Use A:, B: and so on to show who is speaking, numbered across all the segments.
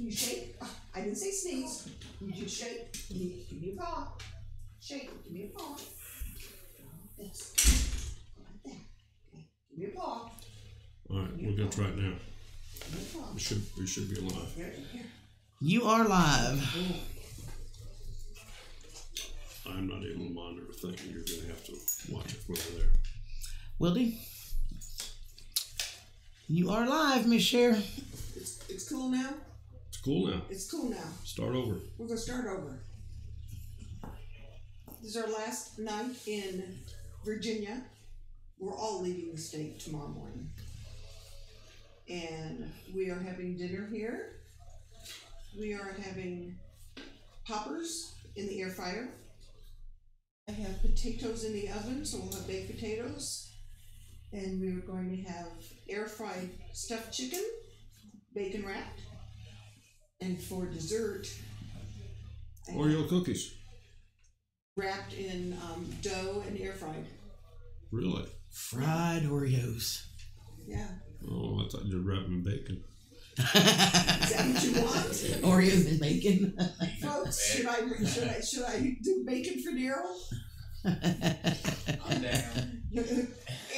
A: you shake? Oh, I didn't say sneeze. You just shake. Give me a paw. Shake. Give me a paw. This. Like that. Okay. Give me a paw.
B: All right, we're gonna try it now. We should be alive.
A: Here.
C: You are live.
B: I'm not able to monitor a thing. You're gonna have to watch it from over there.
C: Wildy, you are live, Miss Cher.
A: It's cool now.
B: It's cool now.
A: It's cool now.
B: Start over.
A: We're gonna start over. This is our last night in Virginia. We're all leaving the state tomorrow morning. And we are having dinner here. We are having poppers in the air fryer. I have potatoes in the oven, so we'll have baked potatoes. And we're going to have air fried stuffed chicken, bacon wrapped. And for dessert,
B: OREO cookies.
A: Wrapped in dough and air fried.
B: Really?
C: Fried Oreos.
A: Yeah.
B: Oh, I thought you were wrapping in bacon.
A: Is that what you want?
C: Oreos and bacon.
A: Folks, should I do bacon for Daryl?
D: I'm down.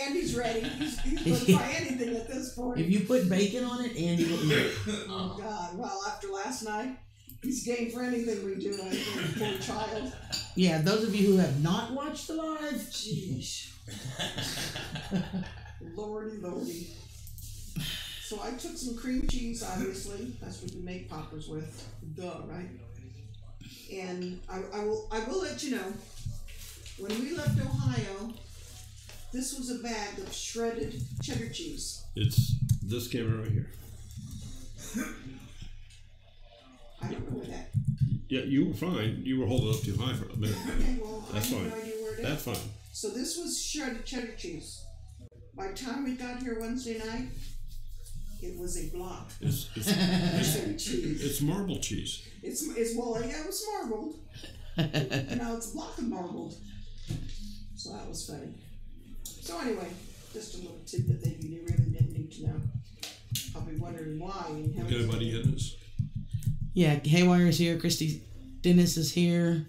A: Andy's ready. He's going to try anything at this point.
C: If you put bacon on it, Andy will eat it.
A: Oh God! Well, after last night, he's game for anything we do. I think, poor child.
C: Yeah, those of you who have not watched the live,
A: Jeez. Lordy. So I took some cream cheese, obviously. That's what we make poppers with. Duh, right? And I will let you know, when we left Ohio, this was a bag of shredded cheddar cheese.
B: It's this camera right here.
A: I don't know where that.
B: Yeah, you were fine. You were holding it up too high for a minute.
A: Okay, well,
B: That's
A: I have
B: fine.
A: no idea where it is.
B: That's fine.
A: So this was shredded cheddar cheese. By the time we got here Wednesday night, it was a block.
B: It's
A: Cheese.
B: it's marble cheese.
A: It's well, yeah, it was marbled. Now it's a block of marbled. So that was funny. So anyway, just a little tidbit that you really didn't need to know. Probably wondering why. And how
B: Got anybody in this?
C: yeah, Haywire is here. Christy Dennis is here.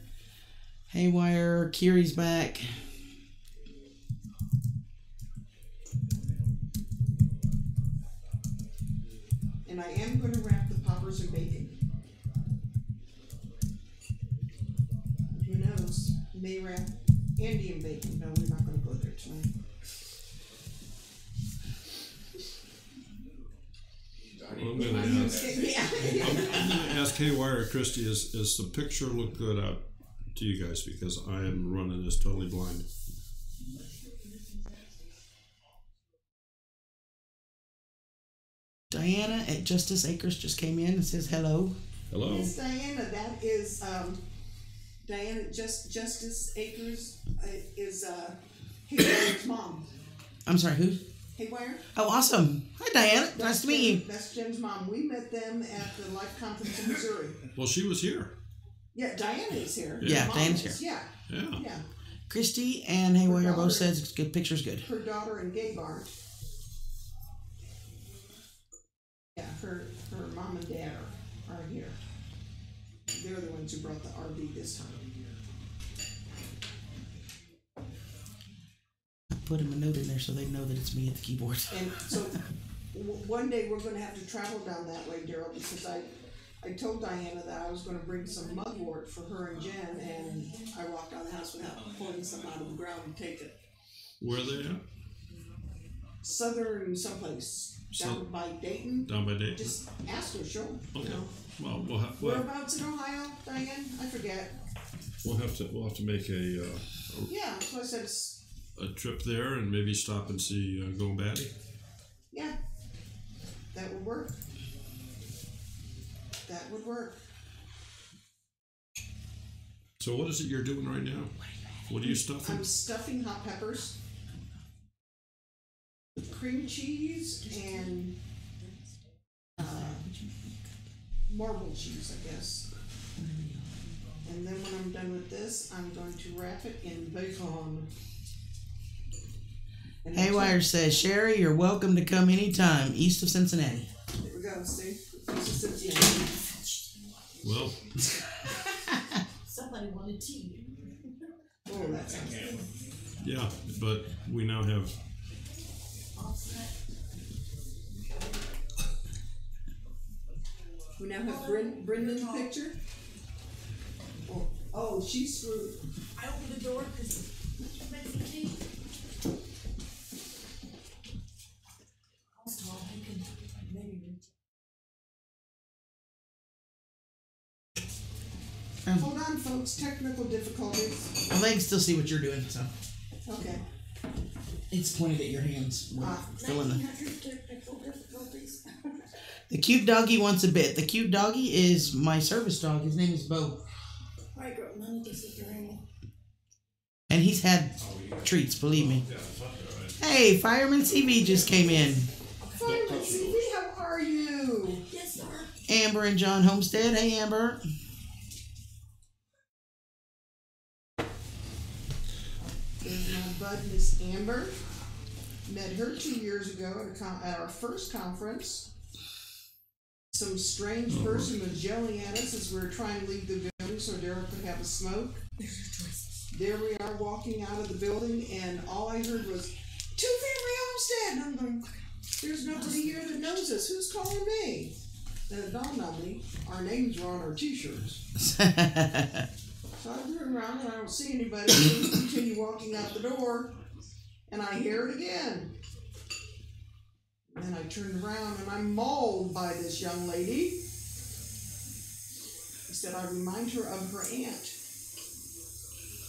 C: Haywire, Kiri's back.
A: And I am going to wrap the poppers in bacon. Who knows? May wrap Andy in bacon. No, we're not going to go there tonight.
B: Well, I'm gonna ask Haywire or Christy, is the picture look good out to you guys, because I am running this totally blind.
C: Diana at Justice Acres just came in and says hello.
B: Hello.
A: Miss Diana, that is Diana Justice Acres is Haywire's mom.
C: I'm sorry, who?
A: Haywire?
C: Oh, awesome. Hi, Diana. Nice to meet you.
A: That's Jen's mom. We met them at the Life Conference in Missouri.
B: Well, she was here.
A: Yeah, Diana is here.
C: Yeah,
A: Mom
C: Diana's
A: is.
C: here.
A: Yeah.
C: Christy and Haywire
A: Her
C: both
A: daughter.
C: said good. Picture's good.
A: Her daughter and Gabe aren't. Yeah, her mom and dad are here. They're the ones who brought the RV this time.
C: I put him a note in there so they know that it's me at the keyboard.
A: And so one day we're going to have to travel down that way, Daryl, because I told Diana that I was going to bring some mugwort for her and Jen, and I walked out of the house without pulling some out of the ground and take it.
B: Where are they at?
A: Southern someplace. Down by Dayton.
B: Down by Dayton.
A: Just ask her, sure.
B: Okay.
A: You know.
B: Well,
A: Whereabouts in Ohio, Diane? I forget.
B: we'll have to make a
A: Yeah, so I said it's,
B: trip there and maybe stop and see Go Batty.
A: yeah, that would work. That would work.
B: So what is it you're doing right now? What are you stuffing?
A: I'm stuffing hot peppers, cream cheese, and marbled cheese, I guess. And then when I'm done with this, I'm going to wrap it in bacon.
C: Haywire says, Sherry, you're welcome to come anytime east of Cincinnati.
A: There we go, see?
B: Well,
D: Somebody wanted tea.
A: Oh, that sounds good.
B: yeah, but we now have.
A: We now have Brenda's picture. Oh, she's screwed.
D: I opened the door because Mr. makes the tea. I was told I could maybe reach.
A: Hold on, folks. Technical difficulties.
C: Well, they can still see what you're doing, so
A: Okay.
C: it's pointed at your hands. We're filling the.
D: 1900 technical difficulties.
C: The cute doggy wants a bit. The cute doggy is my service dog. His name is Bo.
D: I got money to sit there and
C: And he's had treats, believe me. Hey, Fireman CV just came in.
A: Fireman CV, how are you?
D: yes, sir.
C: Amber and John Homestead. Hey, Amber.
A: There's my bud, Miss Amber. Met her 2 years ago at our first conference. Some strange person was yelling at us as we were trying to leave the building so Daryl could have a smoke.
D: There's your choices.
A: There we are walking out of the building, and all I heard was, "Two-family homestead!" And I'm going, there's nobody here that knows us. Who's calling me? Then it dawned on me, our names were on our t-shirts. So I turn around and I don't see anybody. So we continue walking out the door, and I hear it again. And then I turned around and I'm mauled by this young lady. He said I remind her of her aunt.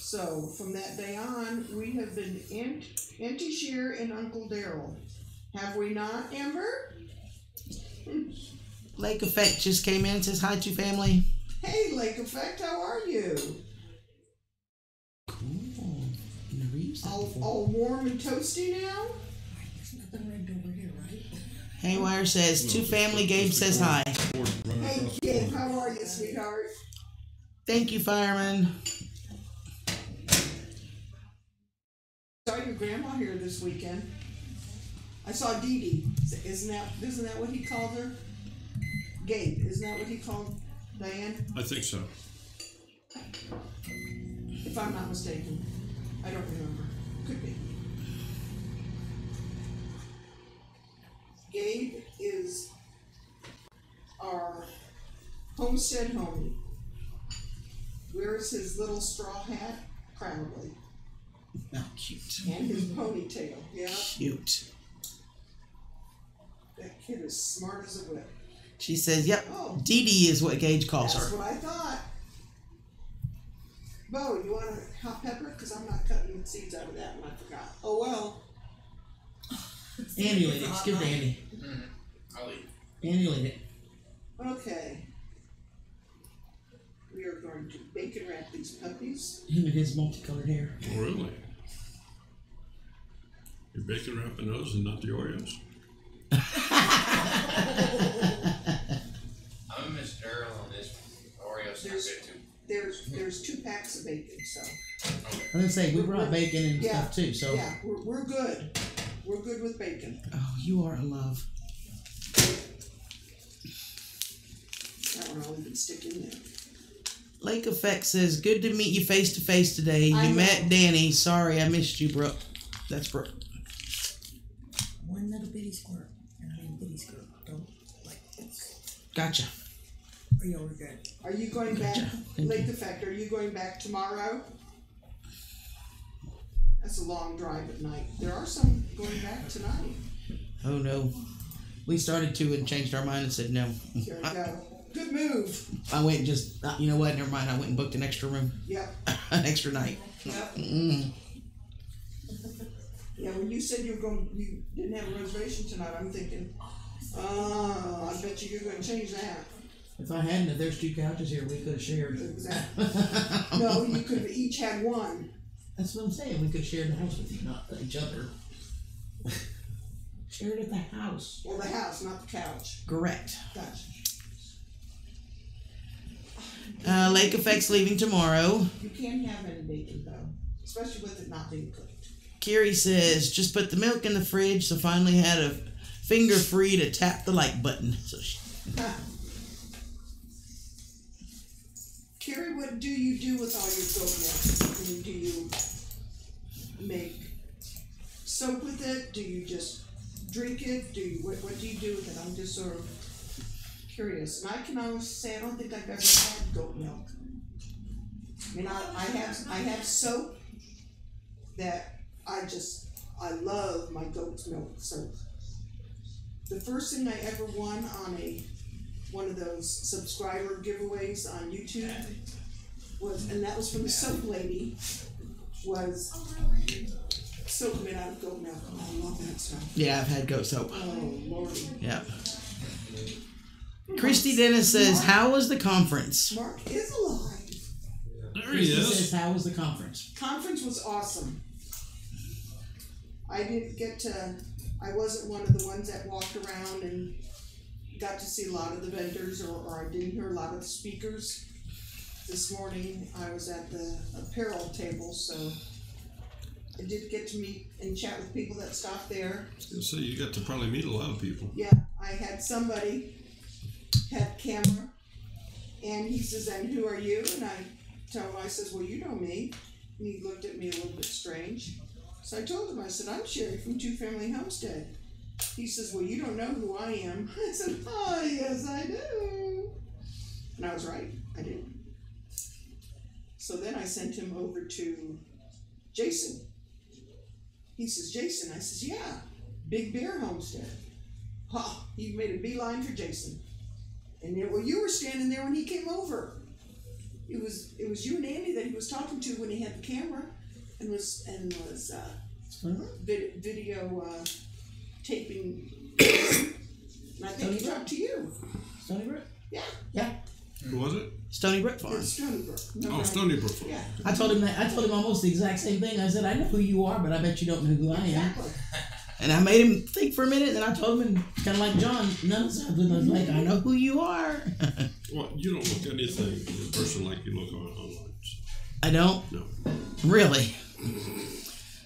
A: So from that day on, we have been Auntie Shear and Uncle Daryl. Have we not, Amber?
C: Lake Effect just came in and says hi to family.
A: Hey, Lake Effect, how are you?
C: Cool. Never used that before.
A: All warm and toasty now?
D: There's nothing rigged over here, right?
C: Haywire says to family. Gabe says hi.
A: Hey, Gabe, how are you, sweetheart?
C: Thank you, Fireman.
A: Saw your grandma here this weekend. I saw Dee Dee. Isn't that what he called her? Gabe, isn't that what he called Diane?
B: I think so.
A: If I'm not mistaken. I don't remember. Could be. Gabe is our homestead homie. Wears his little straw hat proudly.
C: Oh, cute.
A: And his ponytail. Yeah.
C: Cute.
A: That kid is smart as a whip.
C: She says, yep,
A: Oh.
C: Dee Dee is what Gage calls
A: That's
C: her.
A: what I thought. Bo, you want a hot pepper? Because I'm not cutting the seeds out of that and I forgot. Oh well.
C: Andy laid it. Just give it to Andy.
E: I'll eat.
C: Andy laid it.
A: Okay. We are going to bacon wrap these puppies.
C: Him and his multicolored hair.
B: Oh, really? You're bacon wrapping those and not the Oreos?
E: I'm gonna miss Daryl on this Oreo snack bit too.
A: There's 2 packs of bacon, so
C: I was gonna say we brought bacon and
A: yeah,
C: stuff too. So
A: yeah, we're good. We're good with bacon.
C: oh, you are a love.
A: That one I'll even stick in there.
C: Lake Effect says, good to meet you face to face today.
A: I
C: You
A: know.
C: met Danny. Sorry, I missed you, Brooke. That's Brooke.
D: One little bitty squirt, and I mean bitty squirt. Don't like this.
C: Gotcha.
D: Are you over good?
A: Are you going back,
C: Gotcha. Thank
A: Lake
C: you.
A: Effect, are you going back tomorrow? That's a long drive at night. There are some going back tonight.
C: Oh no. We started to and changed our mind and said no.
A: There we go. Good move.
C: I went and just, you know what, never mind. I went and booked an extra room.
A: Yep.
C: An extra night.
A: Yep.
C: Mm.
A: Yeah, when you said you didn't have a reservation tonight, I'm thinking, I bet you're gonna change that.
C: If I hadn't, if there's 2 couches here, we could have shared.
A: Exactly. No, you could have each had one.
C: That's what I'm saying. We could share the house with you, not each other. Share it at the house.
A: Well, the house, not the couch.
C: Correct.
A: Gotcha.
C: Lake Effect's leaving tomorrow.
A: You can't have any bacon though, especially with it not being cooked.
C: Carrie says, just put the milk in the fridge, so finally had a finger free to tap the like button. So
A: Carrie, what do you do with all your goat milk? I mean, do you make soap with it? Do you just drink it? What do you do with it? I'm just sort of curious. And I can honestly say I don't think I've ever had goat milk. I mean, I have soap that I love my goat's milk soap. The first thing I ever won on one of those subscriber giveaways on YouTube and that was from the soap lady, was soap made out of goat milk. Oh, I love that stuff.
C: Yeah, I've had goat soap.
A: Oh, Lordy.
C: Yeah. Christy Dennis says, "How was the conference?"
A: Mark is alive.
B: There he
C: Christy
B: is.
C: says, "How was the conference?"
A: Conference was awesome. I wasn't one of the ones that walked around and got to see a lot of the vendors, or I didn't hear a lot of the speakers. This morning I was at the apparel table, so I did get to meet and chat with people that stopped there.
B: So you got to probably meet a lot of people.
A: Yeah, I had somebody had camera, and he says, "And who are you?" And I tell him, I says, "Well, you know me." And he looked at me a little bit strange. So I told him, I said, "I'm Sherry from Two Family Homestead." He says, "Well, you don't know who I am." I said, "Oh, yes, I do." And I was right, I did. So then I sent him over to Jason. He says, "Jason?" I says, "Yeah, Big Bear Homestead." Oh, he made a beeline for Jason. And then, well, you were standing there when he came over. It was you and Andy that he was talking to when he had the camera and was video taping. And I think he talked to you.
C: Stony Brook?
A: Yeah.
C: Yeah.
B: Who was it?
C: Stony Brook Farm.
A: It's Stony Brook. No,
B: Oh, Stony Brook.
A: Yeah.
C: I told him almost the exact same thing. I said, "I know who you are, but I bet you don't know who I am."
A: Exactly.
C: And I made him think for a minute, and then I told him, and kind of like John, none of us, I was like, "I know who you are."
B: Well, you don't look anything in person like you look online. So.
C: I don't?
B: No.
C: Really?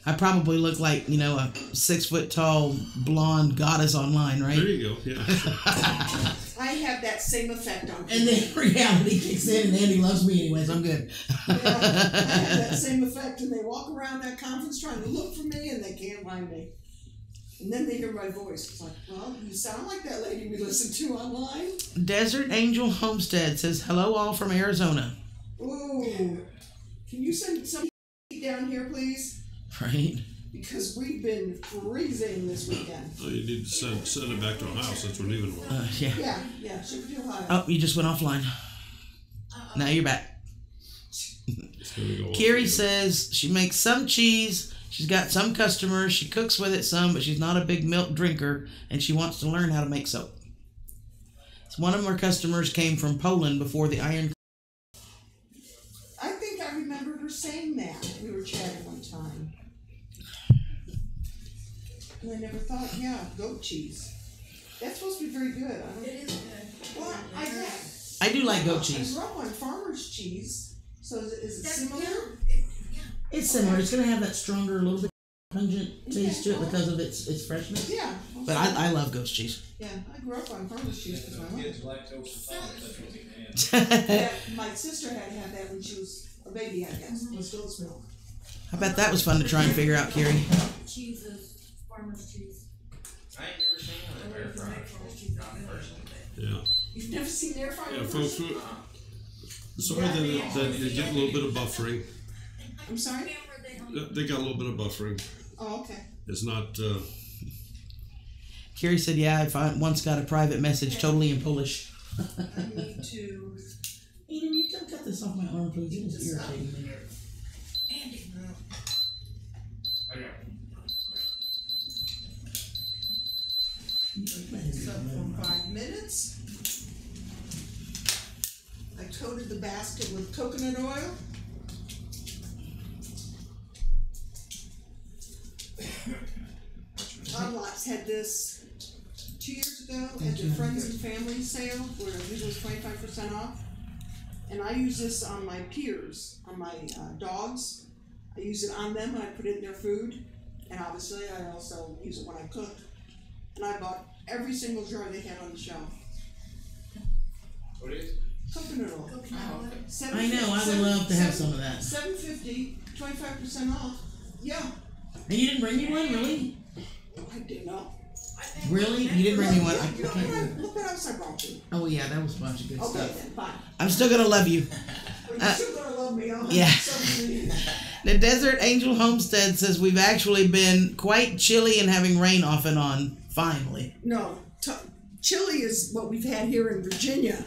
C: I probably look like, a 6 foot tall blonde goddess online, right?
B: There you go. Yeah. Sure.
A: I have that same effect on people.
C: And then reality kicks in, and Andy loves me anyways. I'm good.
A: Yeah, I have that same effect, and they walk around that conference trying to look for me, and they can't find me. And then they hear my voice. It's like, "Well, you sound like that lady we listened to online."
C: Desert Angel Homestead says, "Hello all from Arizona."
A: Ooh, can you send some down here, please?
C: Right?
A: Because we've been freezing this weekend.
B: Oh, you need to send it back to Ohio since we're leaving.
C: Yeah.
A: Yeah, ship it to Ohio.
C: Oh, you just went offline. Now you're back.
B: It's gonna go
C: Carrie
B: off.
C: says she makes some cheese. She's got some customers. She cooks with it some, but she's not a big milk drinker, and she wants to learn how to make soap. So one of her customers came from Poland before the Iron.
A: I think I remember her saying that. We were chatting one time. And I never thought, goat cheese. That's supposed to be very good.
D: It is good.
A: Well,
C: I do like goat cheese.
A: I grew up on farmer's cheese. So is it
D: That's,
A: similar?
D: yeah.
C: It's similar. It's going to have that stronger, a little bit pungent taste to it because of its freshness.
A: Yeah.
C: But I love goat's cheese.
A: Yeah, I grew up on farmer's cheese because my mom.
F: Kids lactose intolerant, that's what they can.
A: Yeah, my sister had to have that when she was a baby, I guess. Was goat's milk.
C: I bet that was fun to try and figure out, Carrie.
D: Cheese is farmer's cheese.
E: I ain't never seen one of air fryer. Not in person.
B: Yeah.
A: You've never seen air fryer?
B: Yeah, folks. Sorry that they get a little bit of buffering.
A: I'm sorry?
B: They got a little bit of buffering.
A: Oh, okay.
B: It's not.
C: Carrie said, "Yeah, I once got a private message totally in Polish."
A: I need to.
C: Eden, you can cut this off my arm, please. It is irritating me.
D: Andy.
A: So for 5 minutes. I coated the basket with coconut oil. Todd Lots had this 2 years ago at the Friends and Family sale where it usually was 25% off. And I use this on my peers, on my dogs. I use it on them when I put it in their food. And obviously I also use it when I cook. And I bought every single jar they had on the shelf. fentanyl.
C: I know, I would love to have some of that.
A: $7.50, 25% off. Yeah,
C: And you didn't bring me one, really?
A: I did not.
C: Really? You didn't bring me one?
A: Look what else I brought you.
C: Oh yeah, that was a bunch of good
A: Okay,
C: stuff.
A: then, fine.
C: I'm still gonna love you.
A: Well, you're still gonna love me. I'll have
C: yeah.
A: something.
C: The Desert Angel Homestead says we've actually been quite chilly and having rain off and on. Finally.
A: No, chili is what we've had here in Virginia.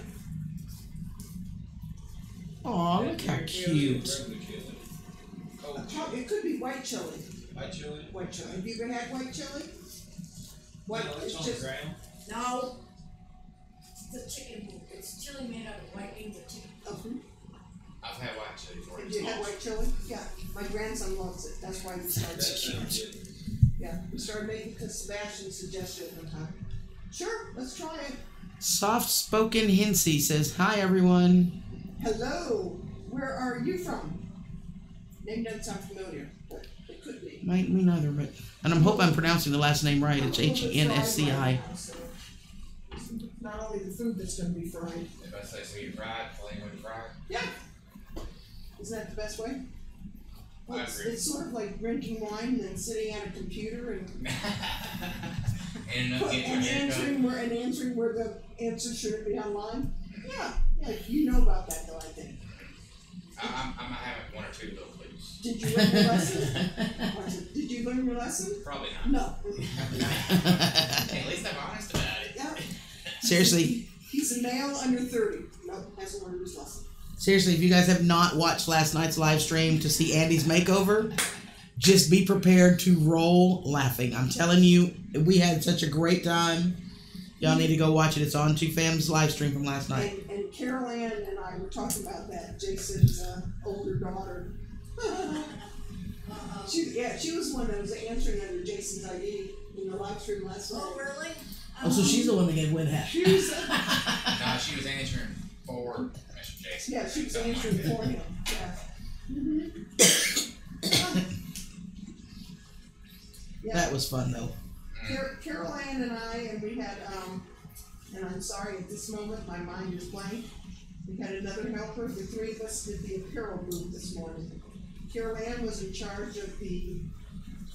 C: Aw, look how cute.
A: It could be white chili.
F: White chili?
A: White chili. Have you ever had white chili? White,
F: No,
A: it's
F: it's on
A: just
F: the ground.
D: No. It's the chicken. It's chili made out of white beans and chicken.
E: I've had white chili before.
A: Did you have white chili? Yeah. My grandson loves it. That's why we started.
F: That sounds good.
A: Yeah, we started making because Sebastian suggested it one time. Sure, let's try it.
C: Soft spoken Hinsey says, hi everyone.
A: Hello, where are you from? Name doesn't sound familiar, but it could be.
C: Might me neither, but and I'm hope I'm pronouncing the last name right. It's Hensci.
A: Right now, so not only the food that's going to be fried.
E: If I say sweet fried, plain with fried.
A: Yeah. Isn't that the best way? Well,
E: I agree.
A: it's sort of like drinking wine and then sitting at a computer and
E: And
A: answering where the answer should be online. Yeah, you know about that though, I think.
E: I'm gonna have one or two though, please.
A: Did you learn your lesson? Did you learn your lesson?
E: Probably not.
A: No.
E: At least I'm honest about it.
A: Yeah.
C: Seriously.
A: He's a male under 30. Nope, hasn't learned his lesson.
C: Seriously, if you guys have not watched last night's live stream to see Andy's makeover, just be prepared to roll laughing. I'm telling you, we had such a great time. Y'all need to go watch it. It's on Two Fam's live stream from last night.
A: And Carol Ann and I were talking about that. Jason's older daughter. She was the one that was answering under Jason's ID in the live stream last night.
D: Oh, really?
C: Oh, so she's the one that gave Win half.
A: She was,
E: No, she was answering for Mr. Jason.
A: yeah, she was
E: Something
A: answering
E: like that.
A: for him. Yeah. Yeah.
C: That was fun though.
A: Carol Ann and I, and we had, and I'm sorry at this moment, my mind is blank. We had another helper. The three of us did the apparel booth this morning. Carol Ann was in charge of the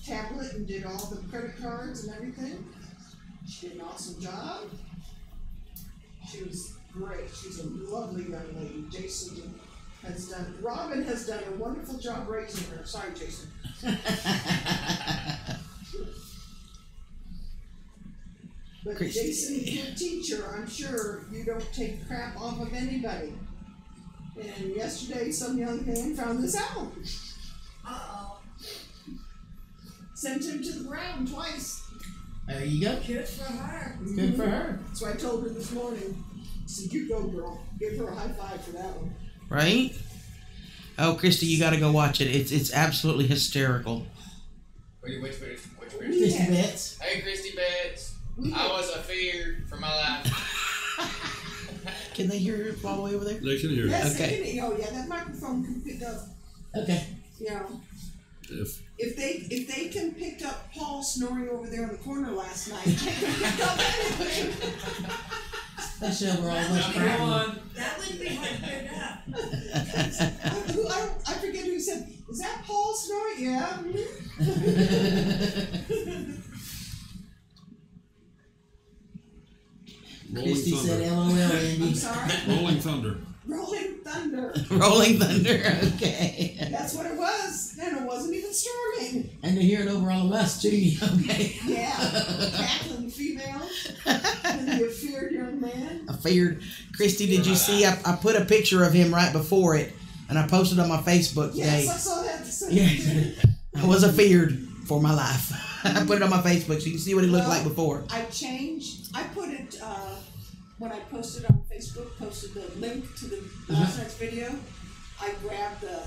A: tablet and did all the credit cards and everything. She did an awesome job. She was great. She's a lovely young lady. Robin has done a wonderful job raising her. Sorry, Jason. But
C: Christy.
A: Jason, good teacher, I'm sure you don't take crap off of anybody. And yesterday, some young man found this out.
D: Uh-oh.
A: Sent him to the ground twice.
C: There you go.
D: Good for her.
C: Good for her.
A: So I told her this morning, I said, you go, girl. Give her a high five for that one.
C: Right? Oh, Christy, you got to go watch it. It's absolutely hysterical.
E: Which
C: Christy Betts.
E: Hey, Christy Betts. I was afeared for my life.
C: Can they hear it all the way over there?
B: They can hear
A: Yes,
B: it.
C: Okay.
A: they can, yeah, that microphone can pick up,
C: Okay.
A: you know.
B: If
A: If they can pick up Paul snoring over there in the corner last night, they can pick up anything.
C: Especially over all those
F: Number
C: crap.
F: one.
D: That would be hard to pick up.
A: I forget who said, is that Paul snoring? Yeah.
B: Rolling
C: Christy said
B: Thunder.
C: LOL,
A: I'm
C: Andy.
A: sorry.
B: Rolling Thunder.
A: Rolling thunder.
C: Rolling Thunder, okay.
A: That's what it was. And it wasn't even storming.
C: And to hear it over all of us, too, okay.
A: Yeah. Cackling female. And the feared young man.
C: I figured, Christy, did you see? I put a picture of him right before it, and I posted on my Facebook today.
A: Yes, I saw that.
C: Yeah, I was afeared for my life. I put it on my Facebook so you can see what he looked like before.
A: I put it, when I posted on Facebook, posted the link to the last night's video. I grabbed the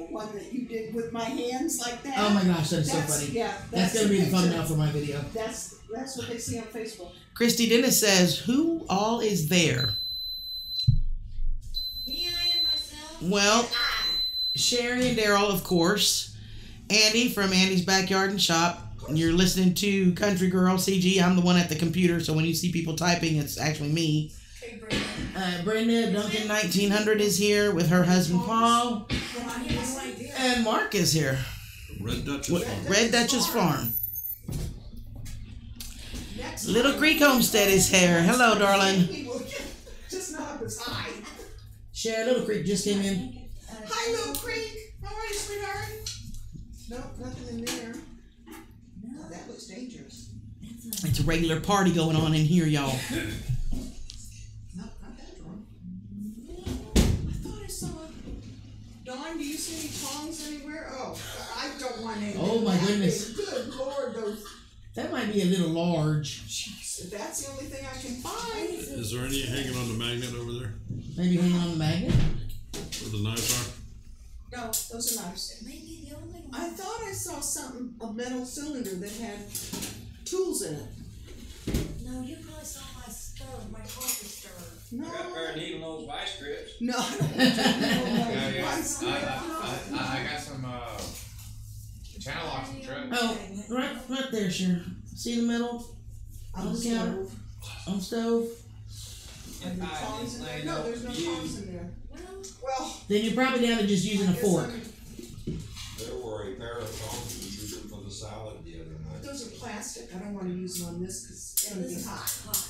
A: one that you did with my hands like that.
C: Oh my gosh, that is so funny.
A: Yeah,
C: That's going to be the
A: picture.
C: thumbnail for my video.
A: That's what they see on Facebook.
C: Christy Dennis says, who all is there?
D: Me, I, and myself.
C: Well, Sherry and Daryl, of course. Andy from Andy's Backyard and Shop. And you're listening to Countreegurl CG. I'm the one at the computer, so when you see people typing, it's actually me.
D: Hey, Brenda.
C: Brenda Duncan 1900 is here with her husband Paul,
D: Well, I have no idea.
C: and Mark is here.
B: Red Dutchess
C: What-
B: Farm.
C: Red Dutchess Farm.
A: Next
C: Little
A: time,
C: Creek Homestead is here. Hello, darling.
A: we will just not up as high.
C: Cher, Little Creek just came in.
A: Hi, Little Creek. How are you, sweetheart? Nope, nothing in there. Oh, that looks dangerous.
C: It's a regular party going on in here, y'all.
A: Nope, not that drum. I thought I saw. Dawn, do you see any tongs anywhere? Oh, I don't want any.
C: Oh, my goodness.
A: Good Lord, those.
C: That might be a little large.
A: Jeez, if that's the only thing I can find.
B: Is there any hanging on the magnet over there?
C: Maybe hang on the magnet.
B: Where the knives are?
A: No, those are nice.
D: It may be the only one.
A: I thought I saw something, a metal cylinder that had tools in it.
D: No, you probably saw my stove, my coffee stove.
A: No.
F: I got a pair of needle nose vice grips.
A: No, I don't want to
E: Yeah,
A: know.
E: yeah.
A: Vice grip.
E: I got some channel locks in the truck.
C: Oh, right there, Cher. See the middle
A: On the
C: counter?
A: stove.
C: on stove?
A: Are there tongs in there? No, there's no tongs in there.
D: Well,
A: Well.
C: Then you're probably down to just using a
A: I guess
C: fork.
G: There were a pair of tongs we used them for the salad the other night.
A: Those are plastic. I don't want to use them on this because it's going to be hot.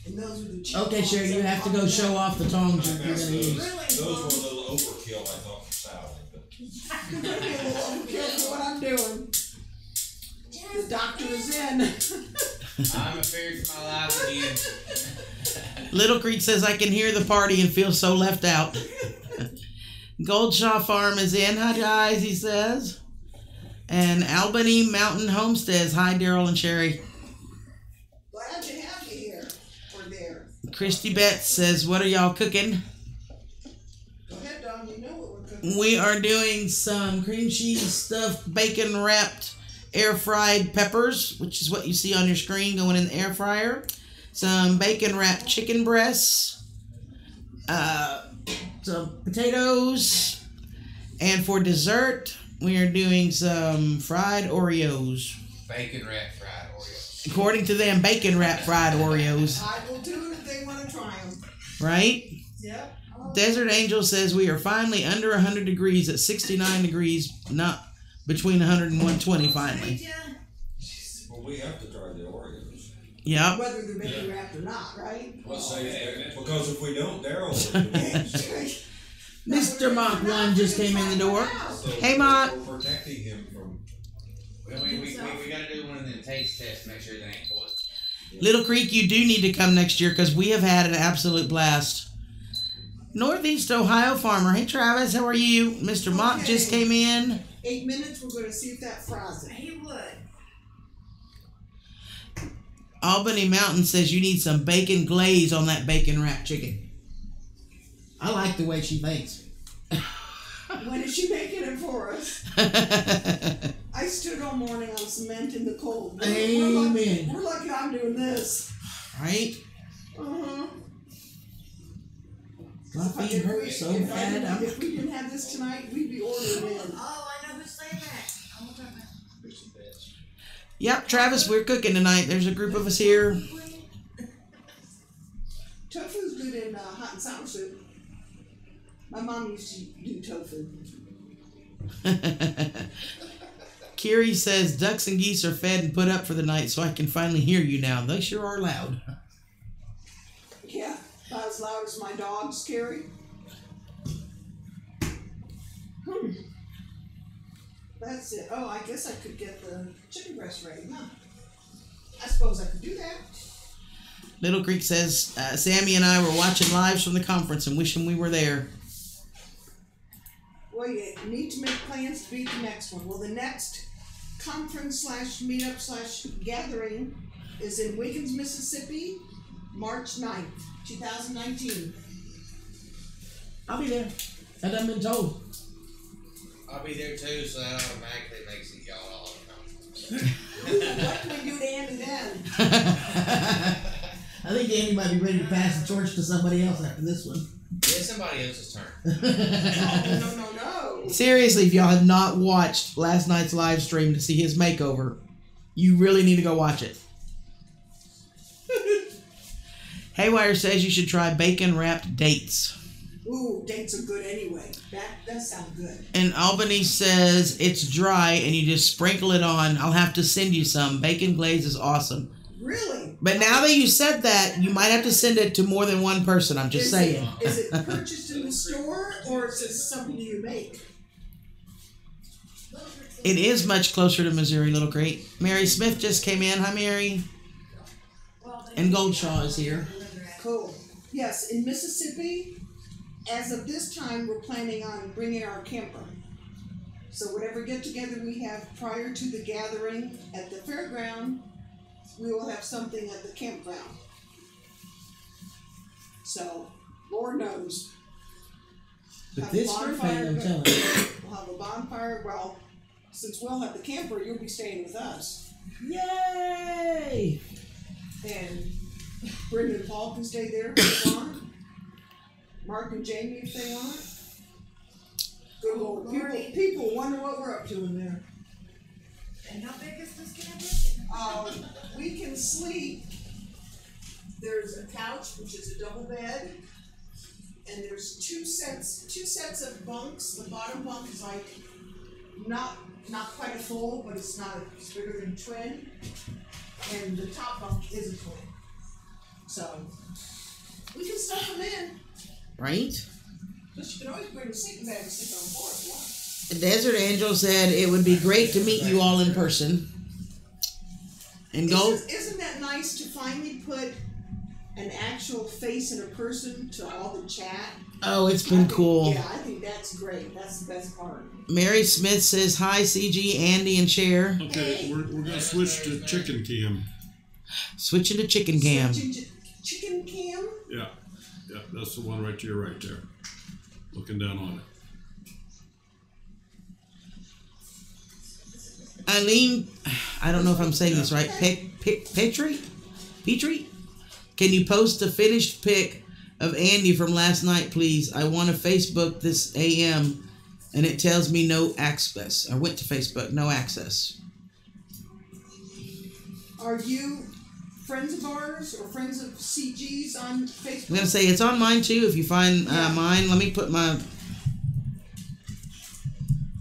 A: And those are the cheap
C: Okay,
A: tongs
C: Cher, you
A: that
C: have to
A: pop
C: go
A: out.
C: show off the tongs you're
G: Those,
C: gonna use.
G: those were a little overkill, I thought, for salad, but
A: You're going to be a little overkill for what I'm doing. The doctor is in.
E: I'm afraid for my life again.
C: Little Creek says I can hear the party and feel so left out. Goldshaw Farm is in. Hi guys, he says. And Albany Mountain Homesteads. Hi Daryl and Sherry.
A: Glad to have you here or there.
C: Christy Betts says, what are y'all cooking?
A: Go ahead, Don. You know what we're cooking.
C: We are doing some cream cheese stuffed bacon wrapped air fried peppers, which is what you see on your screen going in the air fryer. Some bacon wrapped chicken breasts, some potatoes, and for dessert we are doing some fried Oreos.
E: Bacon wrapped fried Oreos.
C: According to them, bacon wrapped fried Oreos,
A: I will do it if they want to try them.
C: right?
A: Yep.
C: Desert Angel says we are finally under 100 degrees at 69 degrees, not between 100 and 120 finally.
G: well, we have to try the Oreos.
C: Yep.
A: Whether they're bacon wrapped or not, right?
G: Let's say that, because if we don't, Daryl will do it.
C: Mr. Mock 1 just came in the door.
G: So
C: Hey, Mock.
G: we're protecting him from.
E: We gotta do one of them taste tests to make sure they ain't poison.
C: Little Creek, you do need to come next year because we have had an absolute blast. Northeast Ohio Farmer. Hey, Travis, how are you? Mr. Mock just came in.
A: 8 minutes, we're going to see if that fries it.
D: he would.
C: Albany Mountain says you need some bacon glaze on that bacon wrapped chicken. I like the way she thinks.
A: When is she making it for us? I stood all morning on cement in the cold.
C: Amen.
A: We're lucky I'm doing this.
C: Right?
A: Uh-huh.
C: My feet hurt so bad.
A: If we didn't have this tonight, we'd be ordering in.
D: Oh, I know who's saying that. I won't talk about
C: Yep, Travis, we're cooking tonight. There's a group of us here.
A: Tofu's good in hot and sour soup. My mom used to do tofu.
C: Kiri says ducks and geese are fed and put up for the night, so I can finally hear you now. They sure are loud.
A: Yeah, about as loud as my dogs, Carrie. That's it. Oh, I guess I could get the chicken breast ready, huh? I suppose I could do that.
C: Little Creek says Sammy and I were watching lives from the conference and wishing we were there.
A: Well, you need to make plans to beat the next one. Well, the next conference / meetup / gathering is in Wiggins, Mississippi, March 9th, 2019.
C: I'll be there. I done been told.
E: I'll be there too, so that automatically makes it y'all all the time.
A: What can we do to Andy then?
C: I think Andy might be ready to pass the torch to somebody else after this one.
E: Yeah, somebody else's turn.
A: No.
C: Seriously, if y'all have not watched last night's live stream to see his makeover, you really need to go watch it. Haywire says you should try bacon wrapped dates.
A: Ooh, dates are good anyway. That does sound good.
C: And Albany says it's dry and you just sprinkle it on. I'll have to send you some. Bacon glaze is awesome.
A: Really?
C: But now that you said that, you might have to send it to more than one person. I'm just saying.
A: Is it purchased in the store or is it something you make?
C: It is much closer to Missouri, Little Crate. Mary Smith just came in. Hi, Mary. And Goldshaw is here.
A: Cool. Yes, in Mississippi, as of this time, we're planning on bringing our camper. So whatever get-together we have prior to the gathering at the fairground, we will have something at the campground. So, Lord knows.
C: But
A: Have
C: this
A: a
C: birthday,
A: bonfire,
C: I'm telling you.
A: we'll have a bonfire. Well, since we'll have the camper, you'll be staying with us.
C: Yay!
A: And Brenda Paul can stay there if they want. Mark and Jamie if they want. Good Lord. People wonder what we're up to in there.
D: And how big is this camper?
A: We can sleep. There's a couch, which is a double bed, and there's two sets of bunks. The bottom bunk is like not quite a full, but it's bigger than a twin, and the top bunk is a twin. So we can stuff them in.
C: Right?
A: But you can always bring a sleeping bag and sleep on board if you want.
C: Desert Angel said it would be great to meet you all in person. And
A: Isn't that nice to finally put an actual face and a person to all the chat?
C: Oh, it's been cool.
A: Yeah, I think that's great. That's the best part.
C: Mary Smith says hi, CG, Andy, and Cher.
B: Okay, we're gonna switch to chicken cam.
C: Switching to chicken cam.
A: Chicken cam?
B: Yeah, that's the one right to your right there. Looking down on it.
C: Eileen, I don't know if I'm saying this right. Petrie? Can you post a finished pic of Andy from last night, please? I want to Facebook this AM, and it tells me no access. I went to Facebook, no access.
A: Are you friends of ours or friends of CG's on Facebook?
C: I'm going to say it's on mine too. If you find mine, let me put my...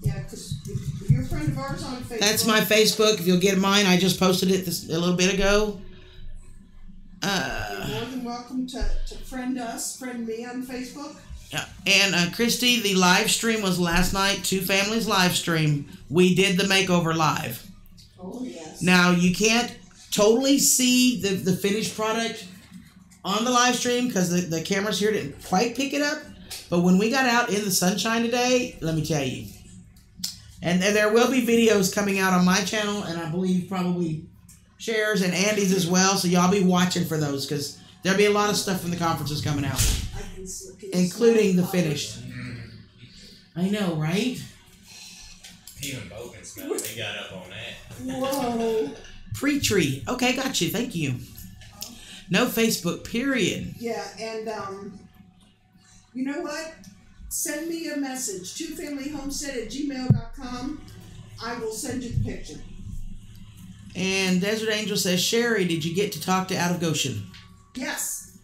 A: Yeah, because if you're a friend of ours on Facebook.
C: That's my Facebook. If you'll get mine, I just posted it a little bit ago.
A: You're more than welcome to friend me on Facebook.
C: Yeah. And Christy, the live stream was last night, Two Families live stream. We did the makeover live.
A: Oh, yes.
C: Now, you can't totally see the finished product on the live stream because the cameras here didn't quite pick it up. But when we got out in the sunshine today, let me tell you. And there will be videos coming out on my channel, and I believe probably Cher's and Andy's as well. So y'all be watching for those because there'll be a lot of stuff from the conferences coming out, including the finished. I know, right?
E: Even Bo can smell it. He got up on that.
A: Whoa.
C: Pre-tree. Okay, got you. Thank you. No Facebook, period.
A: Yeah, and you know what? Send me a message, twofamilyhomestead@gmail.com. I will send you the picture.
C: And Desert Angel says, Sherry, did you get to talk to Out of Goshen?
A: Yes.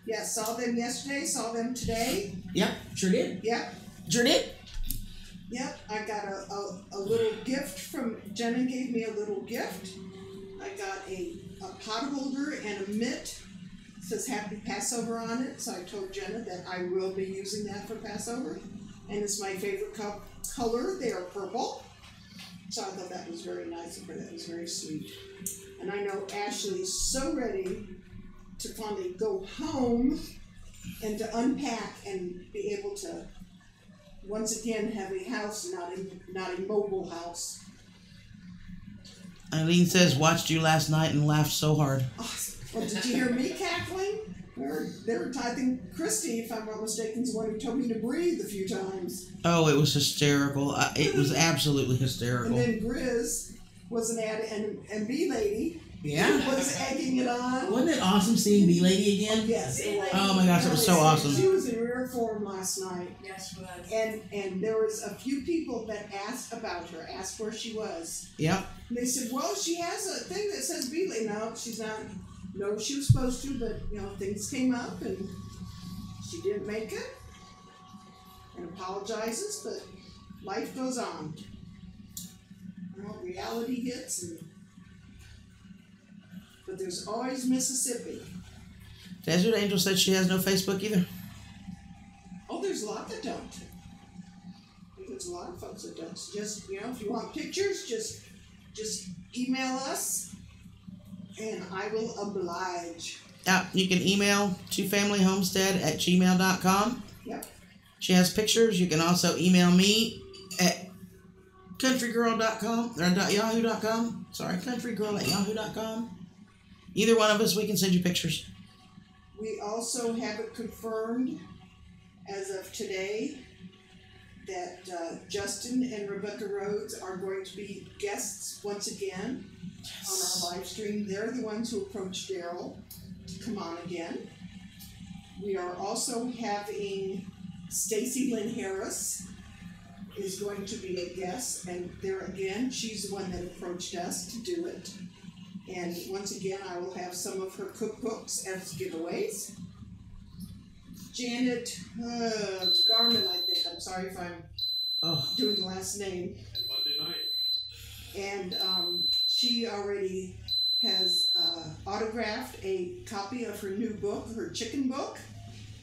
A: Yes, saw them yesterday, saw them today.
C: Yep, sure did.
A: Yep.
C: Sure did.
A: Yep, I got a little gift from, Jenna gave me a little gift. I got a pot holder and a mitt. It says Happy Passover on it, so I told Jenna that I will be using that for Passover. And it's my favorite color. They are purple. So I thought that was very nice of her. That was very sweet. And I know Ashley's so ready to finally go home and to unpack and be able to once again have a house, not a mobile house.
C: Eileen says, watched you last night and laughed so hard.
A: Awesome. Well, did you hear me cackling? They were typing. Christy, if I'm not mistaken, is the one who told me to breathe a few times.
C: Oh, it was hysterical. It was absolutely hysterical.
A: And then Grizz was an and B lady.
C: Yeah.
A: Was egging it on.
C: Wasn't it awesome seeing B Lady again?
A: Yes, it was.
C: Oh my gosh, it was so awesome.
A: She was in rare form last night.
D: Yes, she was.
A: And there was a few people that asked about her, asked where she was.
C: Yep.
A: And they said, well, she has a thing that says B Lady. No, she's not. No, she was supposed to, but you know, things came up and she didn't make it. And apologizes, but life goes on. Well, reality hits, but there's always Mississippi.
C: Desert Angel said she has no Facebook either.
A: Oh, there's a lot that don't. There's a lot of folks that don't. Just, you know, if you want pictures, just email us, and I will oblige.
C: Yeah, you can email twofamilyhomestead@gmail.com.
A: Yep.
C: She has pictures. You can also email me at countreegurl.com or .yahoo.com. Sorry, countreegurl@yahoo.com. Either one of us, we can send you pictures.
A: We also have it confirmed as of today that Justin and Rebecca Rhodes are going to be guests once again on our live stream. They're the ones who approached Daryl to come on again. We are also having Stacy Lynn Harris is going to be a guest, and there again, she's the one that approached us to do it. And once again, I will have some of her cookbooks as giveaways. Janet Garman, I think. I'm sorry if I'm doing the last name.
B: Monday night.
A: And she already has autographed a copy of her new book, her chicken book.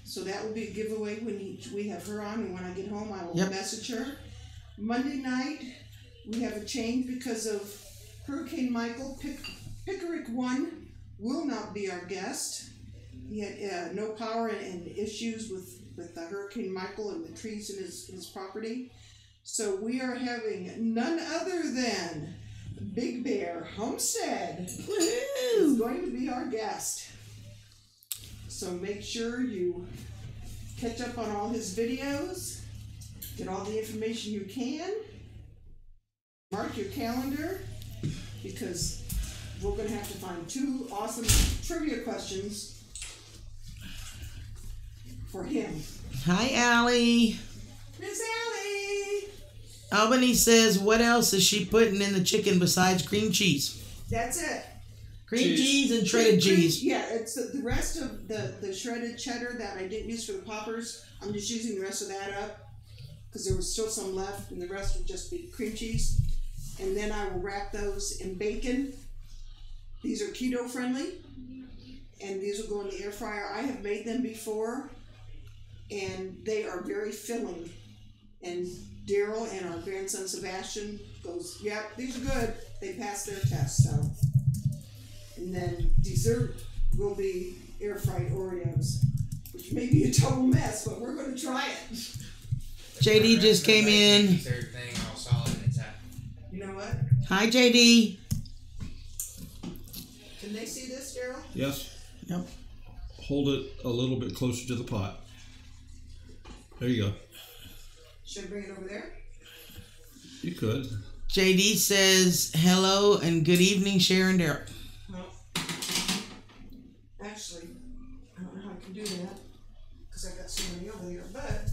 A: So that will be a giveaway when we have her on, and when I get home, I will message her. Monday night, we have a change because of Hurricane Michael. Pickerick 1 will not be our guest. He had no power and issues with the Hurricane Michael and the trees in his property. So we are having none other than Big Bear Homestead is going to be our guest. So make sure you catch up on all his videos, get all the information you can, mark your calendar, because we're going to have to find 2 awesome trivia questions for him.
C: Hi, Allie.
A: Miss Allie!
C: Albany says, what else is she putting in the chicken besides cream cheese?
A: That's it.
C: Cream cheese and shredded cheese.
A: Yeah, it's the rest of the shredded cheddar that I didn't use for the poppers. I'm just using the rest of that up because there was still some left, and the rest will just be cream cheese. And then I will wrap those in bacon. These are keto friendly, and these will go in the air fryer. I have made them before, and they are very filling. And Daryl and our grandson Sebastian goes, yep, these are good. They passed their test, so. And then dessert will be air fried Oreos, which may be a total mess, but we're going to try it.
C: JD just came in.
E: Third thing all solid inside.
A: You know what?
C: Hi, JD.
A: Can they see this, Daryl?
B: Yes.
C: Yep.
B: Hold it a little bit closer to the pot. There you go.
A: Should I bring it over there?
B: You could.
C: JD says, hello and good evening, Sharon Daryl.
A: Well, actually, I don't know how I can do that because I've got so many over here, but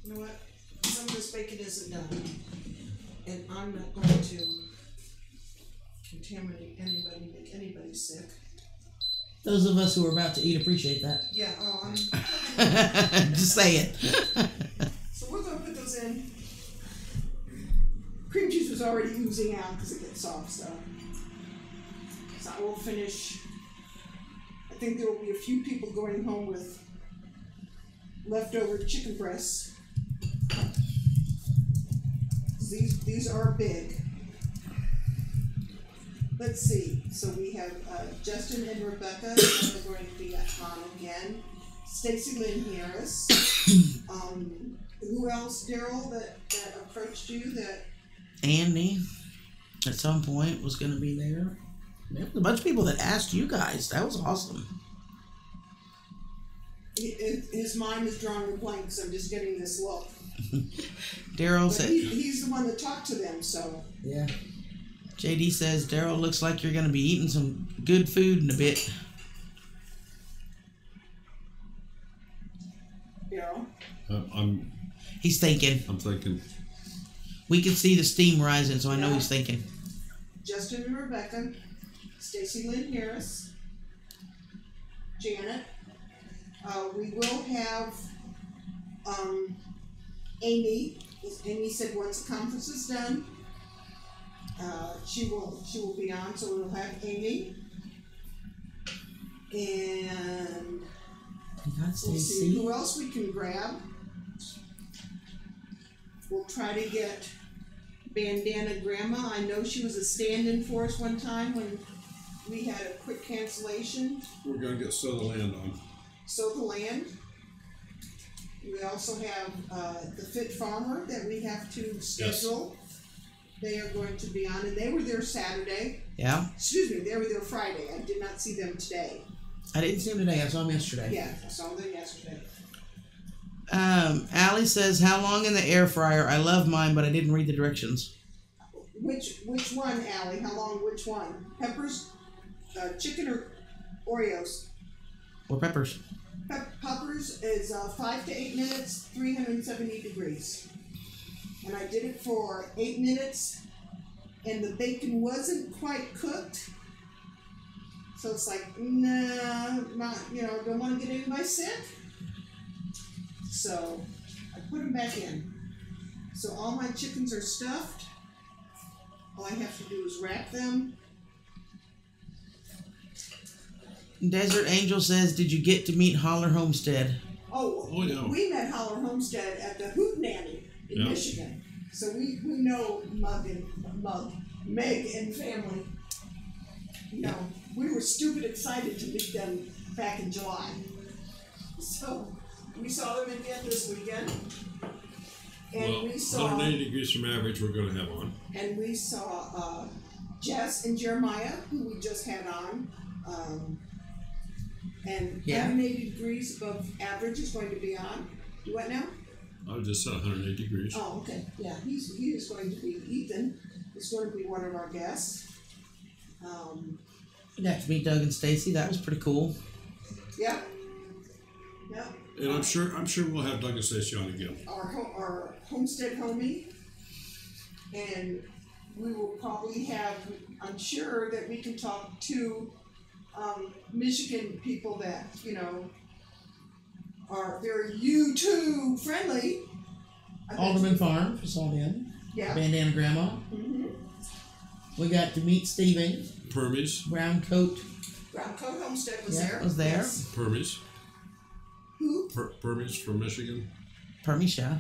A: you know what? Some of this bacon isn't done, and I'm not going to contaminate anybody, make anybody sick.
C: Those of us who are about to eat appreciate that.
A: Yeah, I'm
C: Just say it.
A: So we're going to put those in. Cream cheese was already oozing out because it gets soft, so I will finish. I think there will be a few people going home with leftover chicken breasts. These are big. Let's see. So we have Justin and Rebecca that are going to be on again. Stacy Lynn Harris. Who else, Daryl, that approached you? That
C: Andy, at some point, was going to be there. There was a bunch of people that asked you guys. That was awesome.
A: his mind is drawing a blank, so I'm just getting this look.
C: Daryl
A: But
C: said,
A: he's the one that talked to them, so.
C: yeah. JD says, Daryl, looks like you're going to be eating some good food in a bit.
A: Daryl?
C: He's thinking.
B: I'm thinking.
C: We can see the steam rising, so I know
A: Yeah.
C: he's thinking.
A: Justin and Rebecca, Stacy Lynn Harris, Janet. We will have Amy. Amy said once the conference is done, she will be on. So we'll have Amy, and we'll see who else we can grab. We'll try to get Bandana Grandma. I know she was a stand-in for us one time when we had a quick cancellation.
B: We're gonna get Sutherland on.
A: Sutherland. We also have the Fit Farmer that we have to schedule. Yes. They are going to be on, and they were there Saturday.
C: Yeah.
A: Excuse me, they were there Friday. I did not see them today.
C: I didn't see them today. I saw them yesterday.
A: Yeah, I saw them yesterday.
C: Allie says, how long in the air fryer? I love mine, but I didn't read the directions.
A: Which one, Allie? How long, which one? Peppers, chicken, or Oreos?
C: Or peppers?
A: Peppers is 5 to 8 minutes, 370 degrees. And I did it for 8 minutes, and the bacon wasn't quite cooked. So it's like, nah, not, don't want to get anybody sick. So I put them back in. So all my chickens are stuffed. All I have to do is wrap them.
C: Desert Angel says, did you get to meet Holler Homestead?
A: Oh yeah. We met Holler Homestead at the Hootenanny in Michigan. So we know Meg and family. We were stupid excited to meet them back in July. So we saw them again this weekend. And we saw
B: 180 degrees from average we're going to have on.
A: And we saw Jess and Jeremiah, who we just had on. And 180 degrees above average is going to be on. Do what now?
B: I just said 108 degrees.
A: Oh, okay. Yeah, he is going to be, Ethan is going to be one of our guests.
C: You got to meet Doug and Stacy. That was pretty cool.
A: Yeah. Yeah.
B: And I'm sure we'll have Doug and Stacy on again.
A: Our homestead homie. And we will probably have, I'm sure that we can talk to Michigan people that, are very YouTube friendly.
C: Alderman Farm, for saw him.
A: Yeah.
C: Bandana Grandma.
A: Mm-hmm.
C: We got to meet Steven.
B: Permies.
C: Brown Coat
A: Homestead was there.
C: Was there.
A: Yes.
B: Permies.
A: Who?
B: Permies from Michigan.
C: Permies, yeah.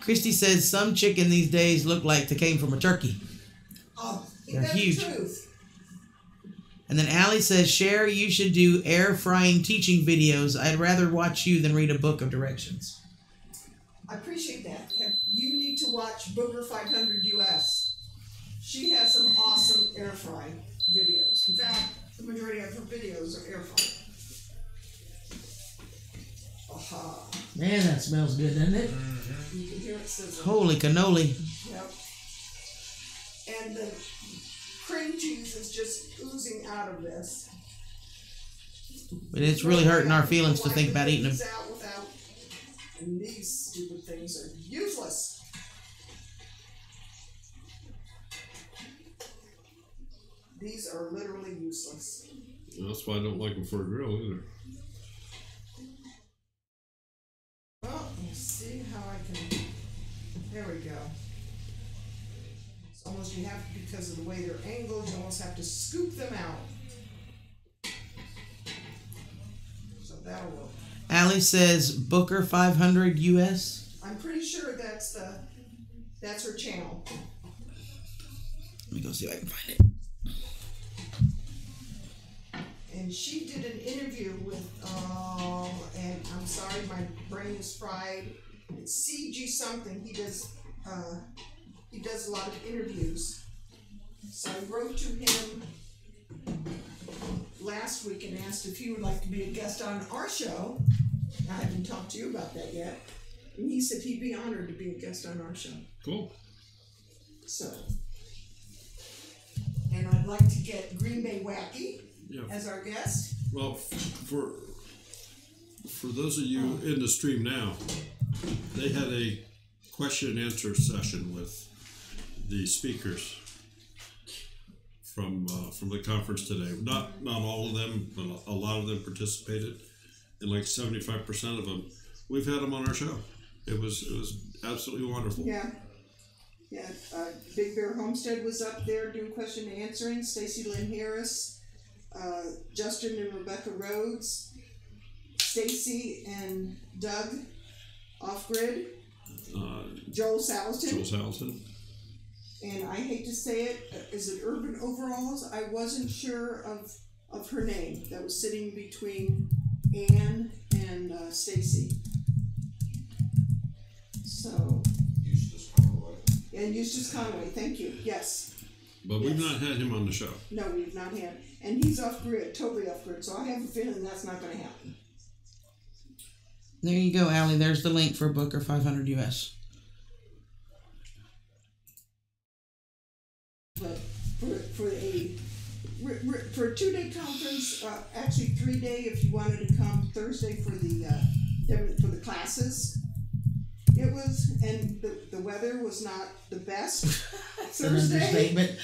C: Christy says some chicken these days look like they came from a turkey.
A: Oh,
C: they're huge.
A: The truth.
C: And then Allie says, Cher, you should do air frying teaching videos. I'd rather watch you than read a book of directions.
A: I appreciate that. You need to watch Booger 500 US. She has some awesome air fry videos. In fact, the majority of her videos are air fry. Aha.
C: Man, that smells good, doesn't it?
A: You can hear it sizzle.
C: Holy cannoli.
A: Yep. And the cream cheese is just oozing out of this.
C: But it's really hurting our feelings to think about eating them.
A: And these stupid things are useless. These are literally useless.
B: That's why I don't like them for a grill either.
A: Well, let's see how I can. There we go. It's almost, you have, because of the way they're angled, you almost have to scoop them out. So that'll work.
C: Allie says Booker 500 US.
A: I'm pretty sure that's her channel.
C: Let me go see if I can find it.
A: And she did an interview with, and I'm sorry, my brain is fried. It's CG something. He does a lot of interviews. So I wrote to him last week and asked if he would like to be a guest on our show. I haven't talked to you about that yet. And he said he'd be honored to be a guest on our show.
B: Cool.
A: So, and I'd like to get Green Bay Wacky as our guest.
B: Well, for those of you in the stream now, they had a question and answer session with the speakers from the conference today. Not all of them, but a lot of them participated, and like 75% of them, we've had them on our show. It was absolutely wonderful.
A: Yeah. Yeah, Big Bear Homestead was up there doing question and answering. Stacy Lynn Harris, Justin and Rebecca Rhodes, Stacy and Doug Off Grid, Joel Salatin. And I hate to say it, is it Urban Overalls? I wasn't sure of her name. That was sitting between Ann and Stacy. So. And Eustace Conway, thank you. Yes.
B: But we've not had him on the show.
A: No, we've not had. And he's off grid, totally off grid. So I have a feeling that's not going to happen.
C: There you go, Allie. There's the link for Booker 500 US.
A: But for a 2-day conference, actually 3-day if you wanted to come. Thursday for the classes. It was, and the weather was not the best. Thursday.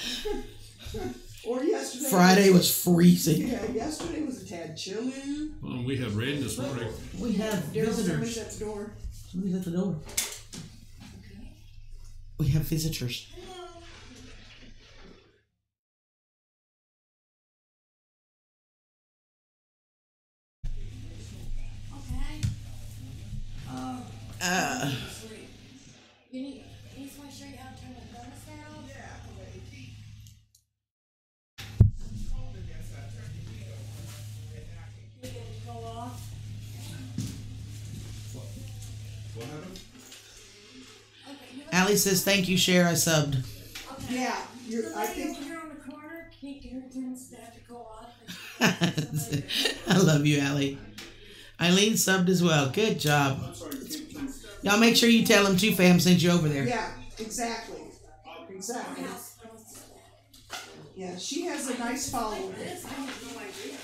A: Or yesterday.
C: Friday was freezing.
A: Yeah, yesterday was a tad chilly.
B: Well, we had rain this morning.
C: We have visitors.
A: Somebody's at the door.
C: Somebody's at the door. We have visitors.
D: You need someone to show you how to turn the thermostat on? Yeah. You can go off.
G: What happened?
D: Okay,
C: Allie says, thank you, Cher. I subbed.
D: okay.
A: Yeah,
D: The
A: I
D: lady
A: think.
D: over here on the corner, can't get her thermostat to go off.
C: I love you, Allie. Eileen subbed as well. Good job. Y'all make sure you tell them too, fam, sent you over there.
A: Yeah, exactly. Exactly. Yeah, she has a nice follower.
D: This, I have no idea.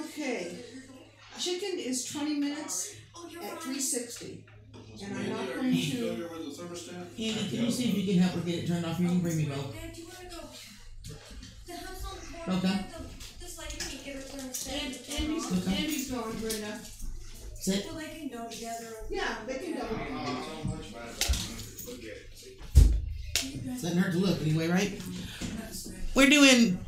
A: Okay. Chicken is 20 minutes at 360. And I'm not going to.
C: Andy, can you see if you can help her get it turned off? You can bring me both.
D: Dad, do you want to go? The house on the corner.
C: Okay.
D: This lady can get her thermostat.
C: Okay.
A: Andy's going, Brenda.
C: Sit.
D: Well, they can go together.
A: Yeah, they can go.
C: Doesn't hurt to look anyway, right? We're doing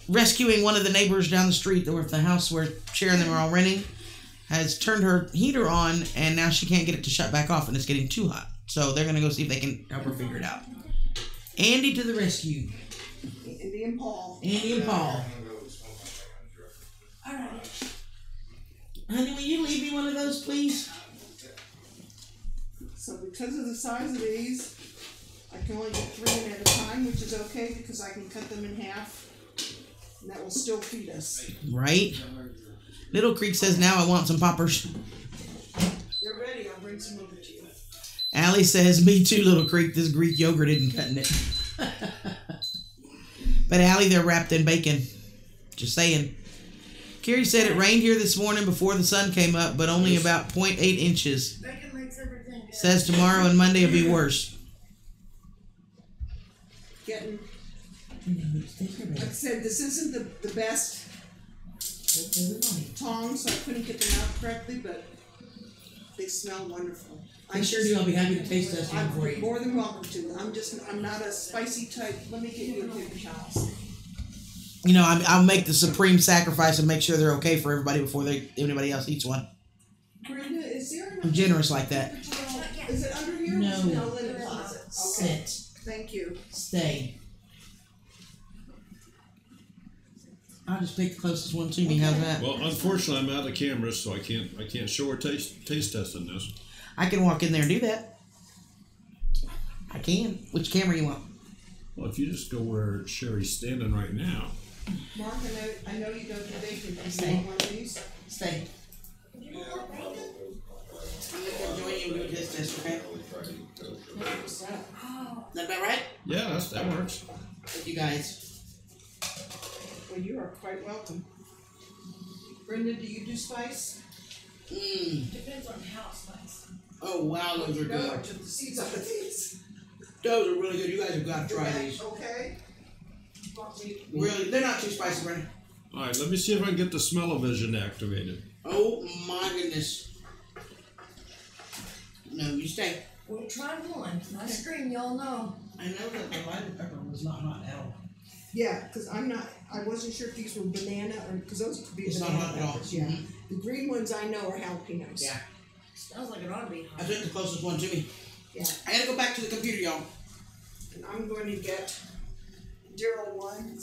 C: rescuing one of the neighbors down the street with the house where Cher and them are all renting. Has turned her heater on, and now she can't get it to shut back off, and it's getting too hot. So they're going to go see if they can help her figure it out. Andy to the rescue.
A: Andy and Paul.
C: Andy and Paul.
D: All right.
C: Honey, will you leave me one of those, please?
A: So because of the size of these, I can only get 3 in at a time, which is okay because I can cut them in half, and that will still feed us.
C: Right? Little Creek says, now I want some poppers.
A: They're ready. I'll bring some over to you.
C: Allie says, me too, Little Creek. This Greek yogurt isn't cutting it. But Allie, they're wrapped in bacon. Just saying. Carrie said it rained here this morning before the sun came up, but only about 0.8 inches.
D: Bacon makes everything good.
C: Says tomorrow and Monday will be worse.
A: Getting. Like I said, this isn't the best tongs, so I couldn't get them out correctly, but they smell wonderful.
C: I sure do. I'll be happy to taste test them for
A: I'm
C: you.
A: more than welcome to. I'm not a spicy type. Let me get you a paper towel.
C: You know, I'll make the supreme sacrifice and make sure they're okay for everybody before anybody else eats one.
A: Brenda, is there enough?
C: I'm generous like that.
A: Is it under here?
C: No.
A: No, in the closet. Okay.
C: Sit.
A: Thank you.
C: Stay. I'll just pick the closest one to me. How's that?
B: Well, unfortunately, I'm out of cameras, so I can't show her taste testing this.
C: I can walk in there and do that. I can. Which camera you want?
B: Well, if you just go where Sherry's standing right now.
A: Mark, I know you don't do bacon. Do you
C: Stay.
A: want one of these?
C: Stay. I'm going to join you and do a taste test, okay? Is that about right?
B: Yeah, that works.
C: Thank you guys.
A: Well, you are quite welcome. Brenda, do you do spice?
D: Depends on how spicy.
C: Oh wow, those are
A: No, I
C: good.
A: took the seeds out of these.
C: Those are really good. You guys have got to try these.
A: Okay. Want me-
C: Really, they're not too spicy, Brenda.
B: All right, let me see if I can get the smell-o-vision activated.
C: Oh my goodness. No, you stay.
D: We'll try one. My scream, y'all know.
C: I know that the lighter pepper was not hot at all.
A: Yeah, because I wasn't sure if these were banana or, because those could be
C: It's not
A: banana
C: hot at all.
A: peppers, yeah.
C: Mhm.
A: The green ones I know are jalapenos.
C: Yeah.
D: Smells like it ought to be
C: I
D: hot.
C: took the closest one to me.
A: Yeah.
C: I gotta go back to the computer, y'all.
A: And I'm going to get Daryl one.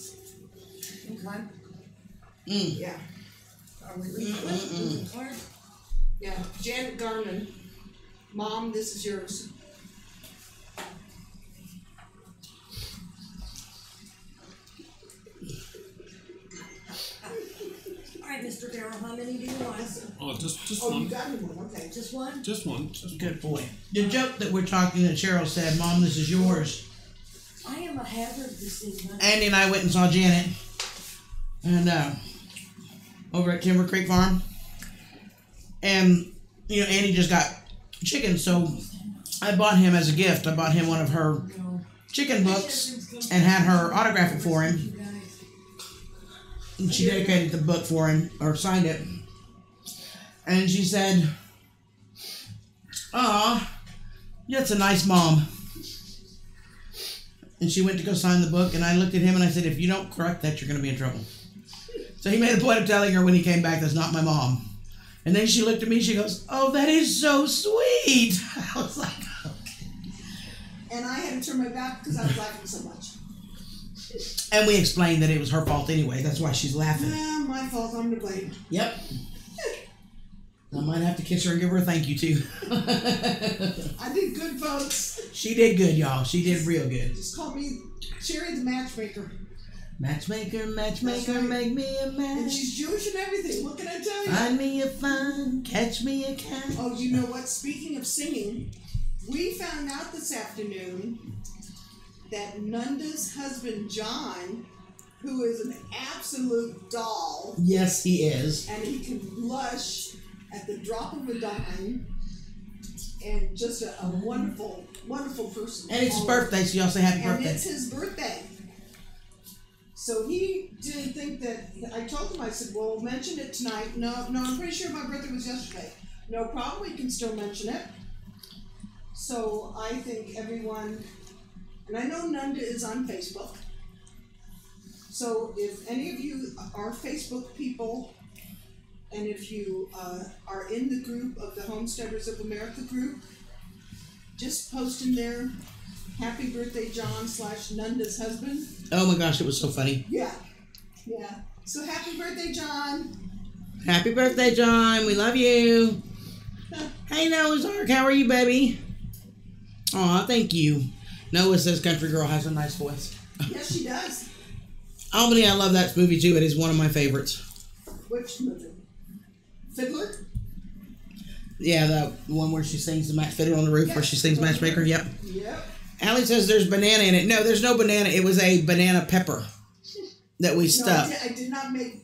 D: Okay.
A: Yeah.
D: Are we leaving card?
A: Yeah. Janet Garman. Mom, this is yours.
D: All right, Mr. Darrell, how many do you want?
B: Oh, just
A: Oh, you
B: one.
A: got me one. Okay.
D: Just one?
B: Just one. Just one.
C: Good boy. The joke that we're talking that Cheryl said, Mom, this is yours.
D: I am a hazard this evening.
C: Andy and I went and saw Janet. And over at Timber Creek Farm. And, you know, Andy just got chicken, so I bought him as a gift. I bought him one of her
D: No.
C: chicken books and had her autograph it for him.
D: You guys.
C: And she dedicated the book for him, or signed it. And she said, "Aw, that's a nice mom." And she went to go sign the book, and I looked at him and I said, "If you don't correct that, you're going to be in trouble." So he made a point of telling her when he came back, "That's not my mom." And then she looked at me, she goes, "Oh, that is so sweet." I was like, okay.
A: And I had to turn my back because I was laughing so much.
C: And we explained that it was her fault anyway. That's why she's laughing.
A: My fault. I'm to blame.
C: Yep. I might have to kiss her and give her a thank you too.
A: I did good, folks.
C: She did good, y'all. She did real good.
A: Just call me Sherry the matchmaker.
C: Matchmaker, matchmaker,
A: That's right.
C: make me a
A: And
C: match.
A: she's Jewish and everything. What can I tell you?
C: Find me a fun, catch me a cat.
A: Oh, you know what? Speaking of singing, we found out this afternoon that Nunda's husband, John, who is an absolute doll,
C: Yes, he is.
A: and he can blush at the drop of a dime, and just a wonderful, wonderful person.
C: And it's his birthday, so y'all say happy
A: And
C: birthday.
A: it's his birthday. So he didn't think that, I told him, I said, well, mention it tonight. No, I'm pretty sure my birthday was yesterday. No problem, we can still mention it. So I think everyone, and I know Nunda is on Facebook. So if any of you are Facebook people, and if you are in the group of the Homesteaders of America group, just post in there, happy birthday John / Nunda's husband.
C: Oh my gosh, it was so funny.
A: Yeah. So happy birthday, John.
C: Happy birthday, John. We love you. Hey, Noah's Ark. How are you, baby? Aw, thank you. Noah says Countreegurl has a nice voice.
A: Yes, she does.
C: Albany, I love that movie too. It is one of my favorites.
A: Which movie? Fiddler?
C: Yeah, the one where she sings the Fiddler on the Roof, where she sings Matchmaker. Yep.
A: Yep.
C: Allie says there's banana in it. No, there's no banana. It was a banana pepper that we
A: No,
C: stuffed.
A: I did not make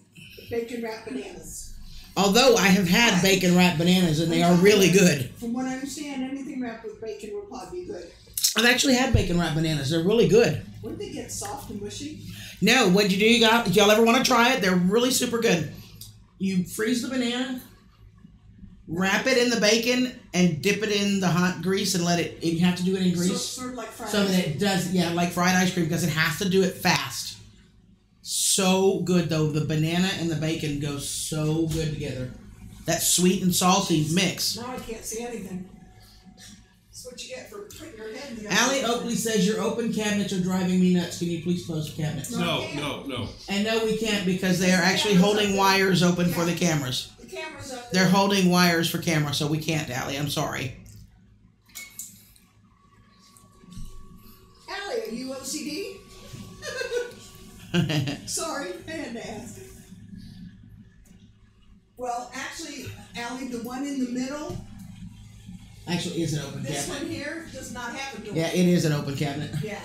A: bacon wrapped bananas.
C: Although I have had bacon wrapped bananas and they are really good.
A: From what I understand, anything wrapped with bacon will probably be good.
C: I've actually had bacon wrapped bananas. They're really good.
A: Wouldn't they get soft and mushy?
C: No, what'd you do? Y'all ever want to try it? They're really super good. You freeze the banana, wrap it in the bacon, and dip it in the hot grease and let it. You have to do it in
A: So,
C: grease
A: sort of like fried
C: so that
A: ice
C: it does. Yeah, like fried ice cream because it has to do it fast. So good though. The banana and the bacon go so good together. That sweet and salty mix.
A: Now I can't see anything. That's what you get for putting your head in the
C: Allie Oakley says your open cabinets are driving me nuts. Can you please close the cabinets?
B: No.
C: And no, we can't because they are actually holding wires open for the cameras.
A: The camera's up there.
C: They're holding wires for camera, so we can't, Allie. I'm sorry.
A: Allie, are you OCD? Sorry, I had to ask. Well, actually, Allie, the one in the middle,
C: Actually, it's an open
A: this
C: cabinet.
A: one here does not have a door.
C: Yeah, it is an open cabinet.
A: Yeah,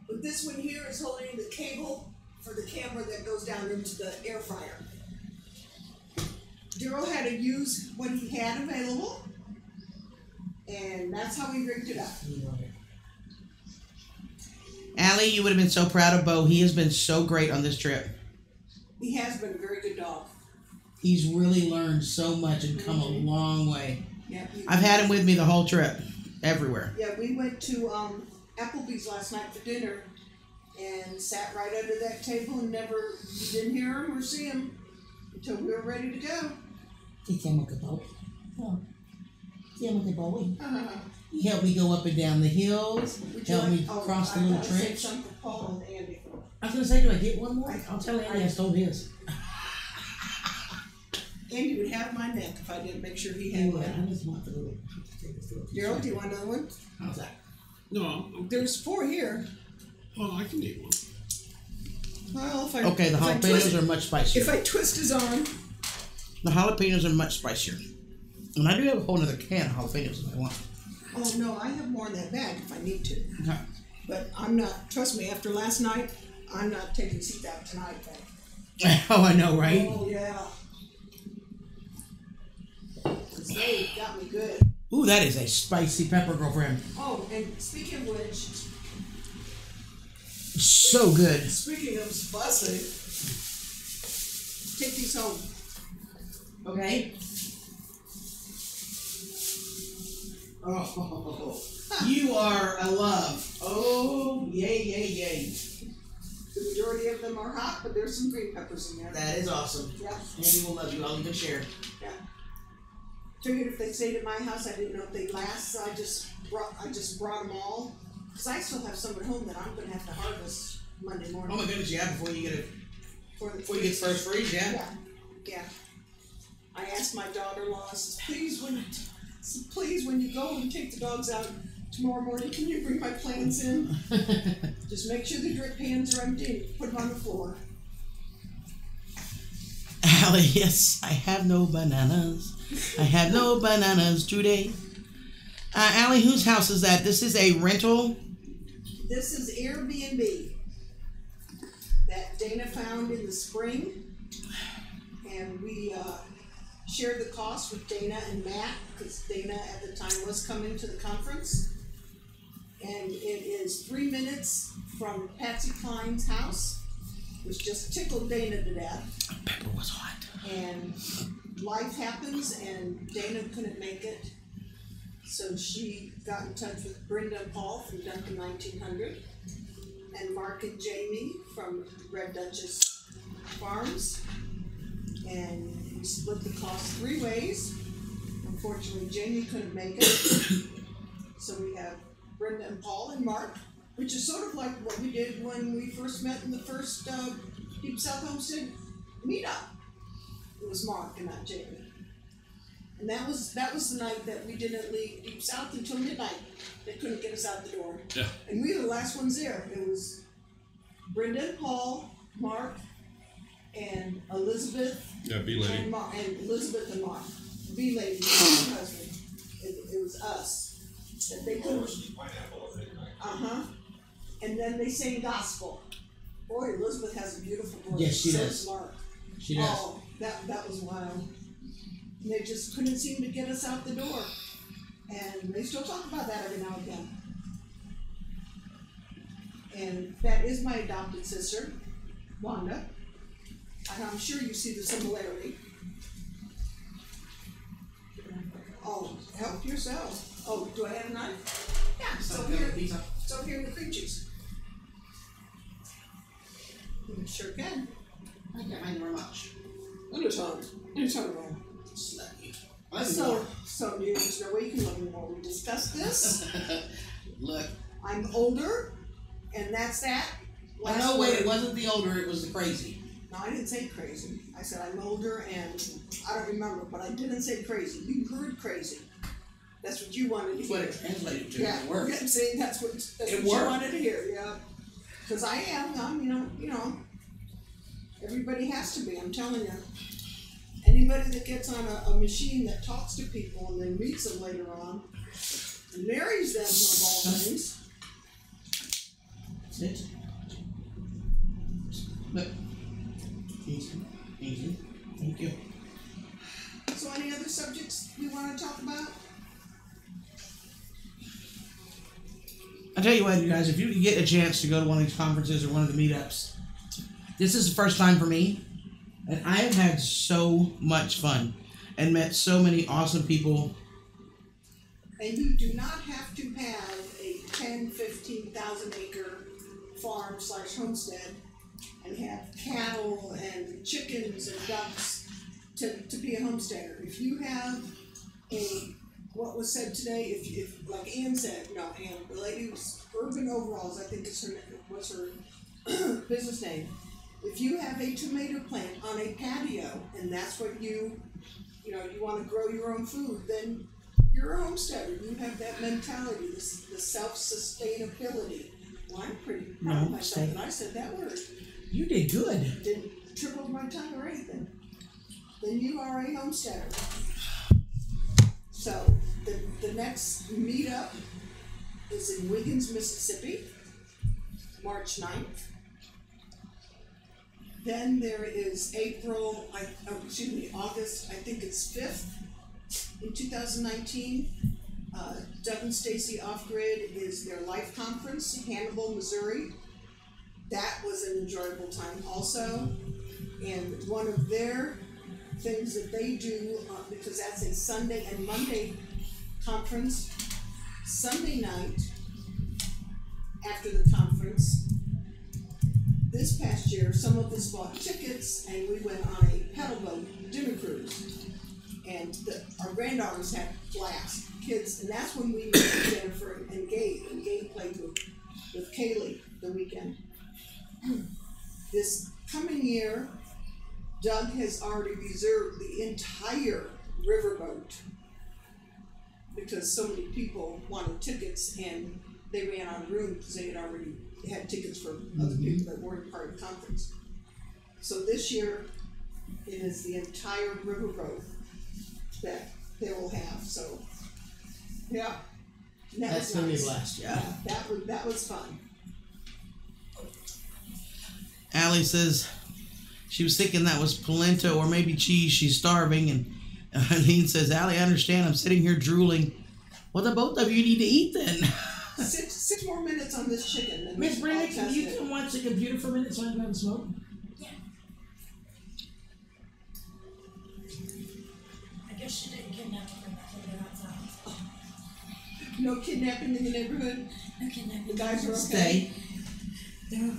A: but this one here is holding the cable for the camera that goes down into the air fryer. Daryl had to use what he had available. And that's how we rigged it up.
C: Allie, you would have been so proud of Bo. He has been so great on this trip.
A: He has been a very good dog.
C: He's really learned so much and come a long way.
A: Yeah,
C: I've had him with me the whole trip, everywhere.
A: Yeah, we went to Applebee's last night for dinner and sat right under that table and we didn't hear him or see him until we were ready to go.
C: He helped me go up and down the hills, helped me cross the little trench.
A: Something for Paul and Andy.
C: I was going to say, do I get one more? I'll tell Andy I stole his.
A: Andy would have my neck if I didn't make sure he had one.
C: I just want the little.
A: Gerald, do you want another one?
C: How's that?
B: No,
A: There's 4 here.
B: I can eat one.
A: Well, if I
C: Okay, the jalapenos are much spicier.
A: If I twist his arm.
C: The jalapenos are much spicier. And I do have a whole other can of jalapenos if I want.
A: Oh no, I have more in that bag if I need to.
C: Okay.
A: But I'm not. Trust me, after last night, I'm not taking seat out tonight.
C: Oh, I know, right?
A: Oh yeah. They got me good.
C: Ooh, that is a spicy pepper, girlfriend.
A: Oh, and speaking of which,
C: So good.
A: speaking of spicy, take these home.
C: Okay. Oh, you are a love. Oh, yay, yay, yay.
A: The majority of them are hot, but there's some green peppers in there.
C: That is awesome.
A: Yeah.
C: Andy will love you. I'll even share.
A: Yeah. Figured if they stayed at my house, I didn't know if they'd last, so I just brought them all. Because I still have some at home that I'm going to have to harvest Monday morning.
C: Oh my goodness, yeah, before you get it.
A: Before
C: you get first freeze, yeah?
A: Yeah. Yeah. I asked my daughter-in-law, I said, please, when you go and take the dogs out tomorrow morning, can you bring my plants in? Just make sure the drip pans are empty and put them on the floor.
C: Allie, yes, I have no bananas. I have no bananas today. Allie, whose house is that? This is a rental?
A: This is Airbnb that Dana found in the spring. And we shared the cost with Dana and Matt, because Dana at the time was coming to the conference. And it is 3 minutes from Patsy Cline's house, which just tickled Dana to death.
C: Pepper was hot.
A: And life happens, and Dana couldn't make it. So she got in touch with Brenda Paul from Duncan 1900, and Mark and Jamie from Dutchess Farms. And we split the cost 3 ways. Unfortunately, Jamie couldn't make it. So we have Brenda and Paul and Mark, which is sort of like what we did when we first met in the first Deep South Homestead meetup. It was Mark and not Jamie. And that was the night that we didn't leave Deep South until midnight. They couldn't get us out the door.
B: Yeah.
A: And we were the last ones there. It was Brenda and Paul, Mark, and Elizabeth.
B: Yeah, B-lady.
A: And Elizabeth and Mark. B-lady, my husband. It was us. That they couldn't. And then they sang gospel. Boy, Elizabeth has a beautiful voice.
C: Yes, she
A: so
C: does.
A: Smart.
C: She does.
A: Oh, that was wild. And they just couldn't seem to get us out the door. And they still talk about that every now and then. And that is my adopted sister, Wanda. And I'm sure you see the similarity. Oh, help yourself. Oh, do I have a knife? Yeah, it's over here. It's over here in the cream cheese. You sure can.
C: I can't mind very much.
A: Anytime wrong. So there's no way you can love me more. We discussed this.
C: Look.
A: I'm older, and that's that.
C: No, wait, it wasn't the older, it was the crazy.
A: No, I didn't say crazy. I said I'm older, and I don't remember, but I didn't say crazy. You heard crazy. That's what you wanted to hear.
C: What it translated to.
A: Yeah,
C: It worked.
A: I'm saying that's what you wanted to hear. Yeah, because I'm you know, everybody has to be. I'm telling you. Anybody that gets on a machine that talks to people and then meets them later on and marries them of all things.
C: That's it. Look. Easy. Easy. Thank you.
A: So any other subjects we want to talk about?
C: tell you what, you guys, if you can get a chance to go to one of these conferences or one of the meetups, this is the first time for me, and I have had so much fun and met so many awesome people.
A: And you do not have to have a 10, 15,000 acre farm / homestead and have cattle and chickens and ducks to be a homesteader. If you have what was said today, if like Ann said, the lady was Urban Overalls, I think is what's her business name. If you have a tomato plant on a patio and that's what you want to grow your own food, then you're a homesteader. You have that mentality, the self-sustainability. Well, I'm pretty proud of myself that I said that word.
C: You did good.
A: Didn't triple my tongue or anything. Then you are a homesteader. So the next meetup is in Wiggins, Mississippi, March 9th. Then there is August, I think it's 5th in 2019. Doug and Stacy Off Grid is their life conference in Hannibal, Missouri. That was an enjoyable time also. And one of their things that they do, because that's a Sunday and Monday conference, Sunday night after the conference, this past year, some of us bought tickets and we went on a pedal boat dinner cruise. And our granddaughters had a blast, kids, and that's when we met Jennifer and Gabe. And Gabe played with Kaylee the weekend. This coming year, Doug has already reserved the entire riverboat because so many people wanted tickets and they ran out of room because they had already had tickets for other people that weren't part of the conference. So this year, it is the entire riverboat that they will have. So, yeah,
C: That's gonna be a blast. Yeah.
A: That was fun.
C: Allie says she was thinking that was polenta or maybe cheese. She's starving, and Eileen says, "Allie, I understand. I'm sitting here drooling. Well, the both of you need to eat then."
A: 6 more minutes on this chicken.
C: Miss Brenda, can you come watch the computer for a minute so I can have a smoke?
D: Yeah. I guess she didn't kidnap her and they're outside.
A: No kidnapping in the neighborhood.
D: No kidnapping.
A: The guys are okay.
C: Stay.
D: They're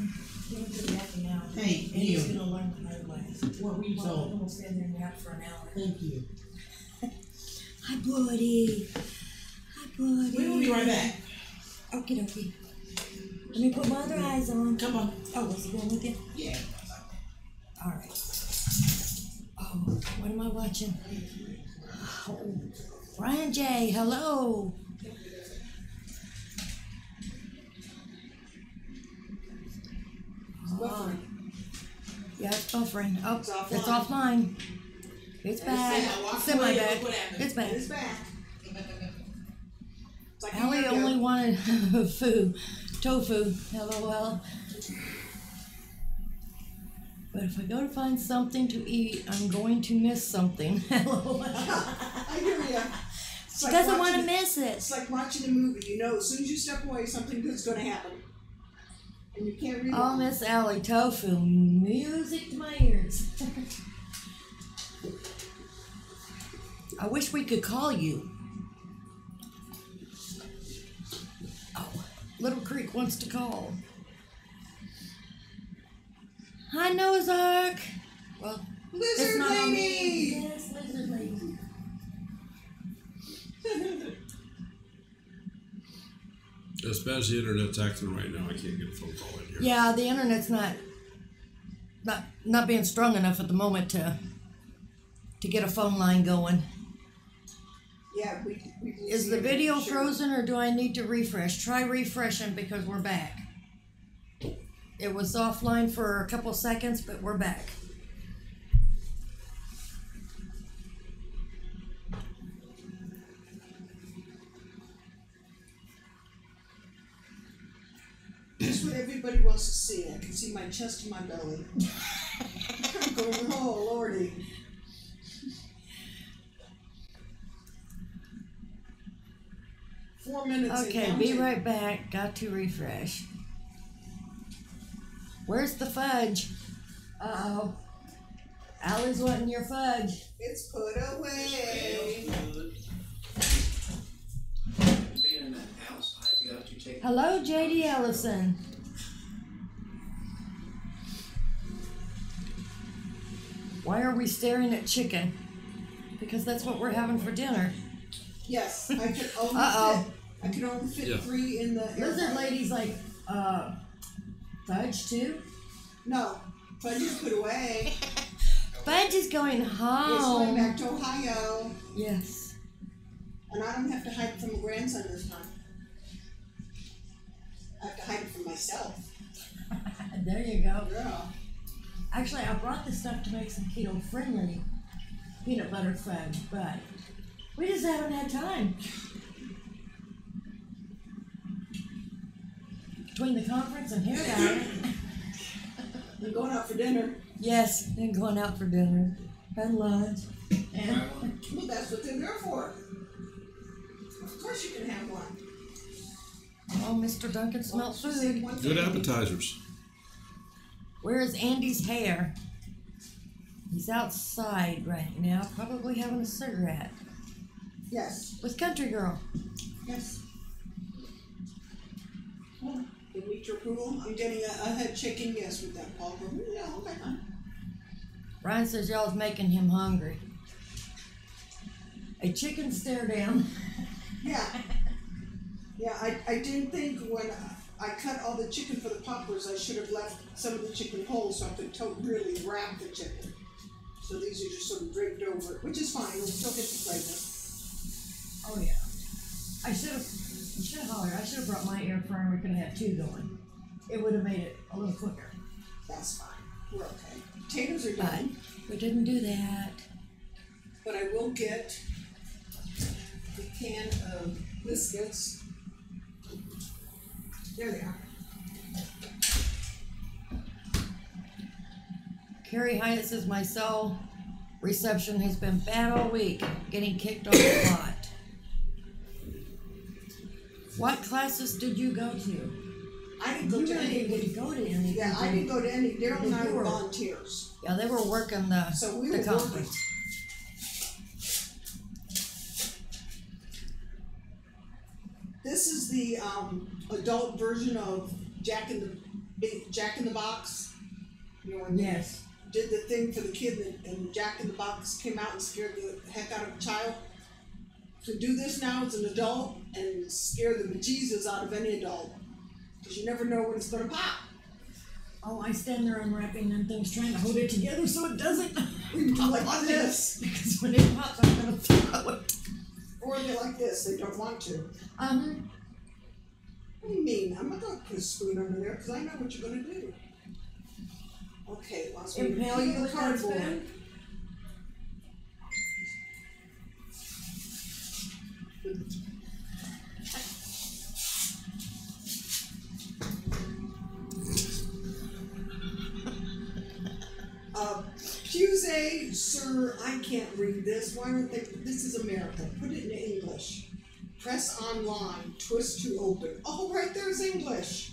D: good napping now.
C: Hey,
D: and
C: you.
D: he's gonna learn the hard way.
C: What were you
D: Well,
C: told?
D: we'll stand there and nap for an hour.
C: Thank you.
D: Hi, buddy. Hi, buddy.
C: We will be right back.
D: Okie dokie. Let me put my other eyes on.
C: Come on.
D: Oh, was he going with you?
C: Yeah.
D: All right. Oh, what am I watching? Oh, Brian J. Hello.
A: Buffering.
D: Yeah, it's buffering. Oh,
A: It's offline.
D: it's offline. It's back. It's in my bag. It's back.
A: It's back. It's like a
D: Allie
A: year ago.
D: only wanted tofu. LOL. But if I go to find something to eat, I'm going to miss something. LOL.
A: I hear ya. It's
D: She
A: like
D: doesn't want to
A: watching-
D: miss it.
A: It's like watching a movie. You know, as soon as you step away, something good's going to happen. And you can't read
D: Oh, Miss Allie, tofu. Music to my ears. I wish we could call you. Oh, Little Creek wants to call. Hi, Nozark. Well, it's
A: Lizard
D: not on me.
A: lady!
D: Yes, lizard lady.
B: As bad as the internet's acting right now, I can't get a phone call in here.
D: Yeah, the internet's not being strong enough at the moment to get a phone line going.
A: Yeah, we will
D: Is
A: see
D: the
A: it,
D: video
A: sure.
D: frozen or do I need to refresh? Try refreshing because we're back. It was offline for a couple seconds, but we're back.
A: That's what everybody wants to see. I can see my chest and my belly. I'm going, oh, Lordy. 4 minutes. and
D: Okay, be
A: counting.
D: right back. Got to refresh. Where's the fudge? Uh-oh. Allie's wanting your fudge.
A: It's put away.
F: Being in that house, I've got to take.
D: Hello, JD Ellison. Why are we staring at chicken? Because that's what we're having for dinner.
A: Yes, I could only
D: Uh-oh.
A: fit. I could only fit
B: Yeah.
A: 3 in the air
D: Lizard
A: fryer.
D: lady's like, fudge too?
A: No, fudge is put away.
D: Fudge is going
A: It's going
D: home.
A: back to Ohio,
D: Yes.
A: and I don't have to hide it from the grandson this time. I have to hide it from myself.
D: There you go.
A: Girl.
D: Actually, I brought this stuff to make some keto-friendly peanut butter fudge, but we just haven't had time. Between the conference and hair dye.
A: I'm going out for dinner.
D: Yes, and going out for dinner and lunch. And
A: Well, that's what they're there for. Of course you can have one.
D: oh, Mr. Duncan smelled
A: Just say
D: food.
A: one
B: Good
A: thing.
B: appetizers.
D: Where is Andy's hair? He's outside right now, probably having a cigarette
A: Yes,
D: with Countreegurl.
A: yes. Well, did meet your approval? I'm getting a head chicken, yes, with that Paul. Yeah, okay, fine.
D: Ryan says y'all's making him hungry. A chicken stare down.
A: Yeah. Yeah, I didn't think when I cut all the chicken for the poppers, I should have left some of the chicken whole so I could really wrap the chicken. So these are just sort of draped over it, which is fine. It'll still get the flavor.
D: Oh yeah. I should have hollered. I should have brought my air fryer. We could have had 2 going. It would have made it a little quicker.
A: That's fine. We're okay. Potatoes are
D: But
A: done,
D: we didn't do that.
A: but I will get a can of biscuits. There they are.
D: Carrie Hyatt says my cell reception has been bad all week, getting kicked off a lot. What classes did you go to?
A: I didn't go
D: You
A: to
D: really
A: any.
D: didn't go to any.
A: Yeah, I didn't go to any. Daryl and I
D: You
A: were
D: were.
A: volunteers.
D: Yeah, they were working the,
A: So we
D: the
A: were
D: conference.
A: working. This is the adult version of Jack in the Box. You know, when
D: Yes.
A: they did the thing for the kid and Jack in the Box came out and scared the heck out of a child. To do this now as an adult and scare the bejesus out of any adult. Because you never know when it's going to pop.
D: Oh, I stand there unwrapping them things, trying to hold it together so it doesn't.
A: Do like this.
D: Because when it pops, I'm gonna throw it.
A: Or they like this. They don't want to.
D: Um,
A: What do you mean? I'm not going to put a spoon under there because I know what you're going to do. Okay, whilst we
D: Impale
A: peel
D: you
A: the
D: with
A: cardboard.
D: cardboard.
A: Pusey, sir, I can't read this. Why don't they? This is America. Put it in English. Press online. Twist to open. Oh, right there's English.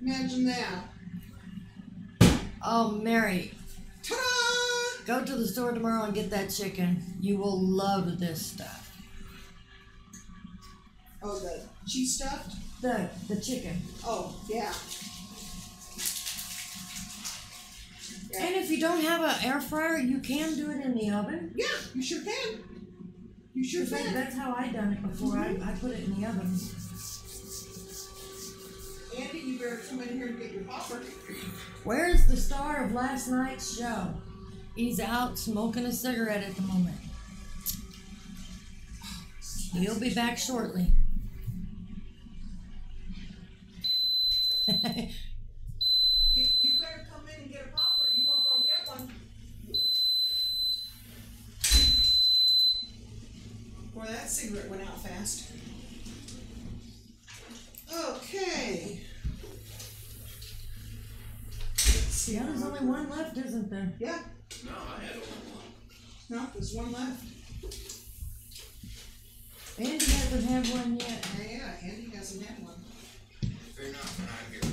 A: Imagine that.
D: oh, Mary,
A: Ta-da!
D: go to the store tomorrow and get that chicken. You will love this stuff.
A: Oh, the cheese stuffed?
D: The chicken.
A: Oh, yeah. Yeah.
D: And if you don't have an air fryer, you can do it in the oven.
A: Yeah, you sure can. You sure can.
D: That's how I done it before. I put it in the oven.
A: Andy, you better come in here and get your popper.
D: Where's the star of last night's show? He's out smoking a cigarette at the moment. He'll be back shortly.
A: You better come in and get a popper. You won't go and get one. Boy, that cigarette went out fast. Okay. Let's see.
D: Yeah, there's only one left, isn't there?
A: Yeah.
F: No, I had only one.
A: No, there's one left.
D: Andy hasn't had one yet.
A: Yeah, Andy hasn't had one.
E: Fair enough, we're not here.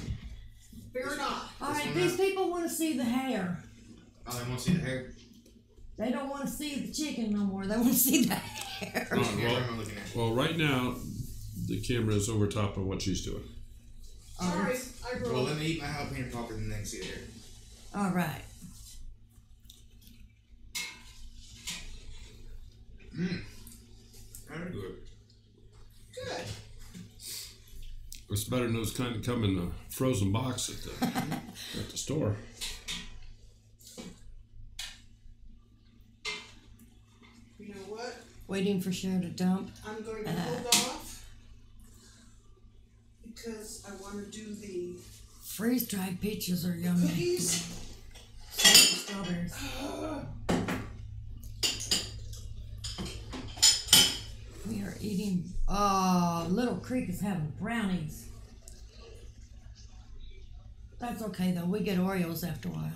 A: Fair enough.
D: All
E: This
D: right,
E: one
D: these
E: not-
D: people want to see the hair.
E: Oh, they want to see the hair?
D: They don't want to see the chicken no more. They want to see the hair.
B: Oh,
E: Which camera am I looking at?
B: Well, right now, the camera is over top of what she's doing.
A: Sorry, I
E: Well,
A: broke.
E: let me eat my jalapeno popper and then they can see the hair.
D: All right.
E: Very good.
A: Good.
B: It's better than those kind that come in a frozen box at the store.
A: You know what?
D: Waiting for Cher to dump.
A: I'm going to hold off because I want to do the
D: Freeze-dried peaches are yummy.
A: cookies.
D: Strawberries. We are eating. Oh, Little Creek is having brownies. That's okay though. We get Oreos after a while.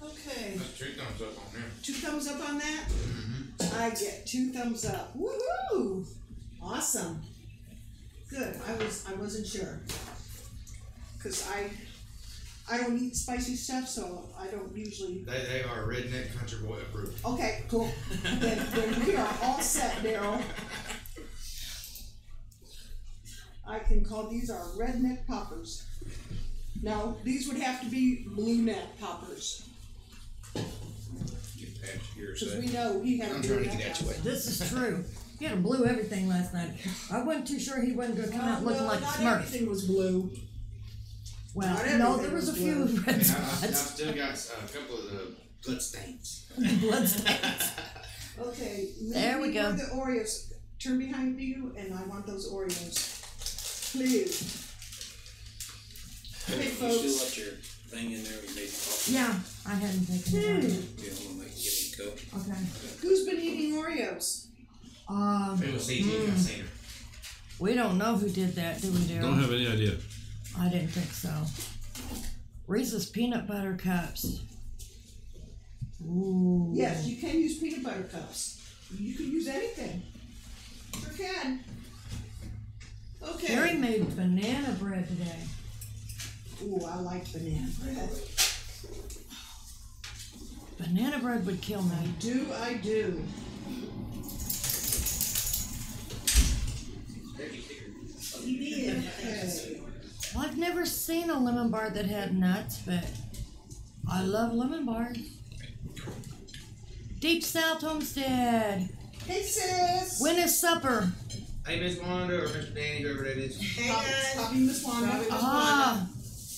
A: Okay.
E: That's 2 thumbs up on there.
A: 2 thumbs up on that? I get 2 thumbs up. Woohoo! Awesome. Good. I wasn't sure. Cause I don't eat spicy stuff, so I don't usually.
E: They are redneck country boy approved.
A: Okay, cool. then we are all set, Daryl. I can call these our redneck poppers. Now, these would have to be blue neck poppers.
E: Get past here a
A: Because
E: second.
A: we know he had a
E: I'm
A: blue
E: trying to
A: neck.
E: get out your way.
D: This is true. He had a blue everything last night. I wasn't too sure he wasn't going to come out looking like a
A: not
D: Smurf.
A: everything was blue.
D: Well,
A: not
D: no,
A: everything
D: there was a
A: was
D: few
A: blue.
D: red
E: I've
D: spots.
E: still got a couple of the blood stains.
D: Blood stains.
A: Okay.
D: There we go.
A: The Oreos. Turn behind you, and I want those Oreos. Please. Okay,
F: You
A: folks.
F: still left your thing in there when you made the coffee?
D: Yeah, I hadn't taken it out yet.
F: Yeah, I'm gonna give you a cup.
D: Okay.
A: Who's been eating Oreos?
E: It was CG, I seen her.
D: We don't know who did that, do we, Daryl?
B: Don't have any idea.
D: I didn't think so. Reese's peanut butter cups. Ooh.
A: Yes, you can use peanut butter cups. You can use anything. Sure can. Okay.
D: Carrie made banana bread today.
A: Ooh, I like banana bread.
D: Banana bread would kill me.
A: I do. Okay.
D: Well, I've never seen a lemon bar that had nuts, but I love lemon bars. Deep South Homestead.
A: Hey, sis.
D: When is supper?
E: Hey, Miss Wanda or Mr. Danny, whoever that is.
A: Hey, guys. Copy Miss Wanda.
D: Ah,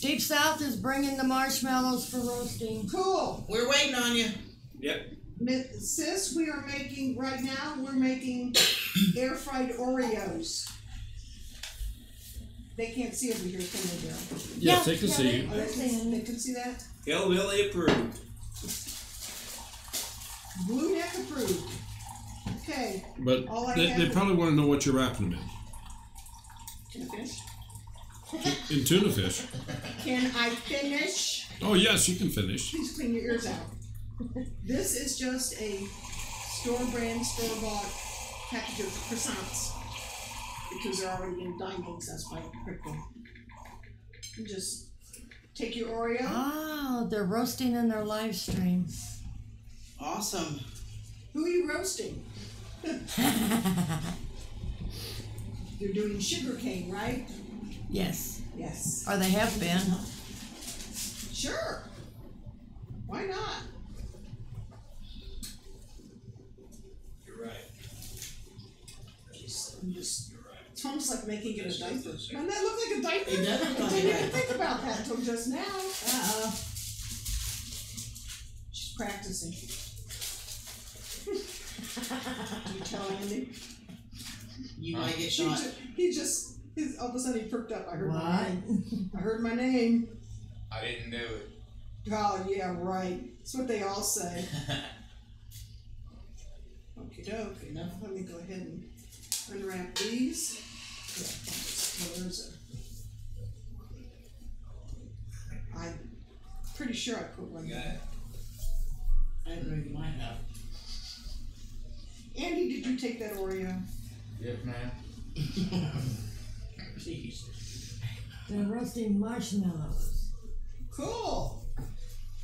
D: Deep South is bringing the marshmallows for roasting.
A: Cool.
C: We're waiting on you.
E: Yep.
A: Sis, we are making, right now, we're making air fried Oreos. They can't see over here, can they, Daryl?
B: Yes, they can see you.
A: Oh, they can see that?
F: Hellbilly approved.
A: Blue neck approved. Okay,
B: But
A: All I
B: they
A: have-
B: probably want to know what you're wrapping them
A: can I finish?
B: in. In tuna fish.
A: Can I finish?
B: Oh, yes, you can finish.
A: Please clean your ears out. This is just a store brand, store bought package of croissants. Because they're already in diamonds, that's why I picked them. You just take your Oreo.
D: Oh, they're roasting in their live stream.
C: Awesome.
A: Who are you roasting? You're doing sugar cane, right?
D: Yes,
A: Yes.
D: or they have been.
A: Sure. Why not?
F: You're right.
A: It's almost like making it a diaper. Doesn't that look like a diaper?
C: It does look like
A: I
C: a
A: didn't
C: diaper.
A: even think about that until just now. She's practicing. Do you tell Andy?
C: You might get
A: He
C: shot.
A: all of a sudden he perked up. I heard my
D: What?
A: name. I heard my name.
E: I didn't do it.
A: Oh, yeah, right. That's what they all say. Okie doke. Now let me go ahead and unwrap these. I'm pretty sure I put one
F: Got
A: there.
F: it.
C: I know you might have.
A: Andy, did you take that Oreo?
E: Yes, ma'am.
D: They're roasting marshmallows.
A: Cool.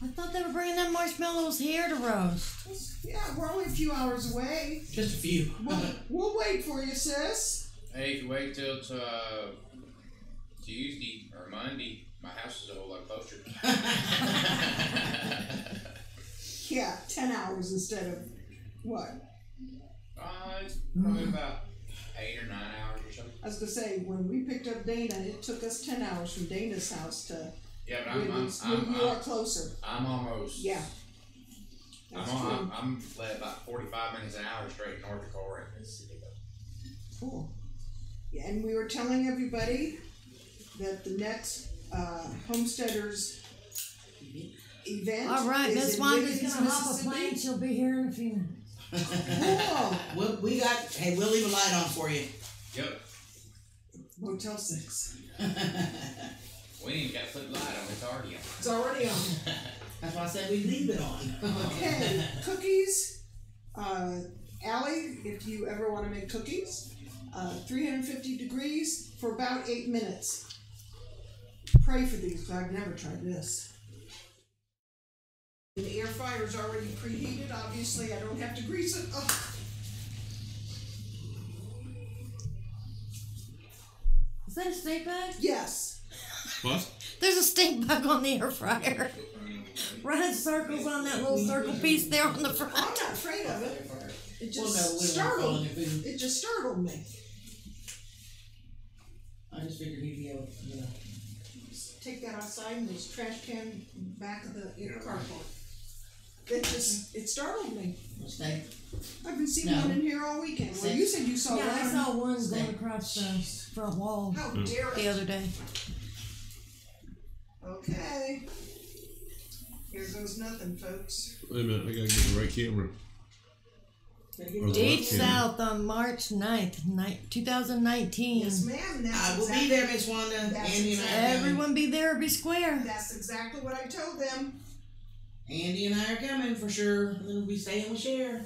D: I thought they were bringing them marshmallows here to roast.
A: Yeah, we're only a few hours away.
C: Just a few.
A: We'll wait for you, sis.
E: Hey, if you wait till Tuesday or Monday, my house is a whole lot closer.
A: Yeah, 10 hours instead of what?
E: It's probably about 8 or 9 hours or something.
A: I was gonna say, when we picked up Dana, it took us 10 hours from Dana's house to
E: Yeah, but
A: you are closer.
E: I'm almost.
A: Yeah. That's true.
E: I'm led about 45 minutes an hour straight north of Corinth.
A: Cool. Yeah, and we were telling everybody that the next Homesteaders event.
D: All right,
A: is
D: Miss
A: in
D: Wanda's
A: Wiggins,
D: gonna hop a
A: Mississippi.
D: plane. She'll be here in a few minutes.
A: Cool.
C: We'll leave a light on for you.
E: Yep.
A: Motel 6.
E: We ain't even got to put the light on. It's already on.
A: It's already on.
C: That's why I said we leave it on.
A: Okay, cookies. Allie, if you ever want to make cookies, 350 degrees for about 8 minutes. Pray for these, because I've never tried this. And the air fryer's already preheated. Obviously, I don't have to grease it. Ugh.
D: Is that a steak bag?
A: Yes.
B: What?
D: There's a steak bag on the air fryer. Running circles on that little circle piece there on the front.
A: I'm not afraid of it. It just
C: Well, no, we won't
A: startled.
C: fall in your food.
A: It just startled me.
C: I just figured he'd be able to, you know.
A: Take that outside and there's a trash can back of the carport. It startled me.
C: Steak.
A: I've been seeing
C: No.
A: one in here all weekend. Well, you said you saw
D: Yeah,
A: one.
D: I saw one going across the front wall
A: How dare
D: the
A: it?
D: other day.
A: Okay. Here goes nothing, folks.
B: Wait a minute, I gotta get the right camera. Or the
D: Deep
B: left camera.
D: South on March 9th, 2019.
A: Yes, ma'am. That's
C: I will
A: exactly,
C: be there, Miss Wanda.
A: That's
C: Andy and I are coming.
D: Everyone be there or be square.
A: That's exactly what I told them.
C: Andy and I are coming for sure. And then we'll be staying with Cher.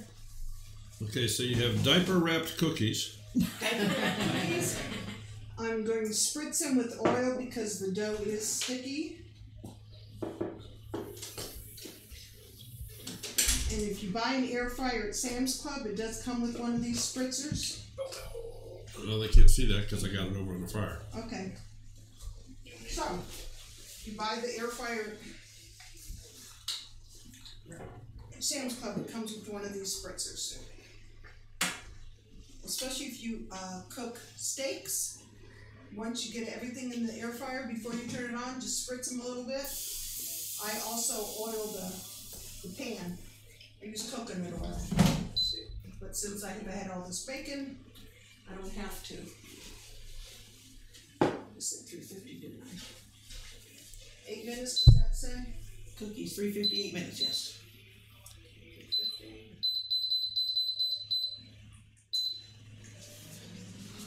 B: Okay, so you have diaper wrapped cookies.
A: I'm going to spritz them with oil because the dough is sticky. And if you buy an air fryer at Sam's Club, it does come with one of these spritzers.
B: Well, they can't see that because I got it over on the fire.
A: Okay. So, you buy the air fryer at Sam's Club, it comes with one of these spritzers. Especially if you cook steaks. Once you get everything in the air fryer, before you turn it on, just spritz them a little bit. I also oil the pan. I use coconut oil. But since I have had all this bacon, I don't have to. I said 350, didn't I? 8 minutes, does that say?
C: Cookies, 358 minutes, yes.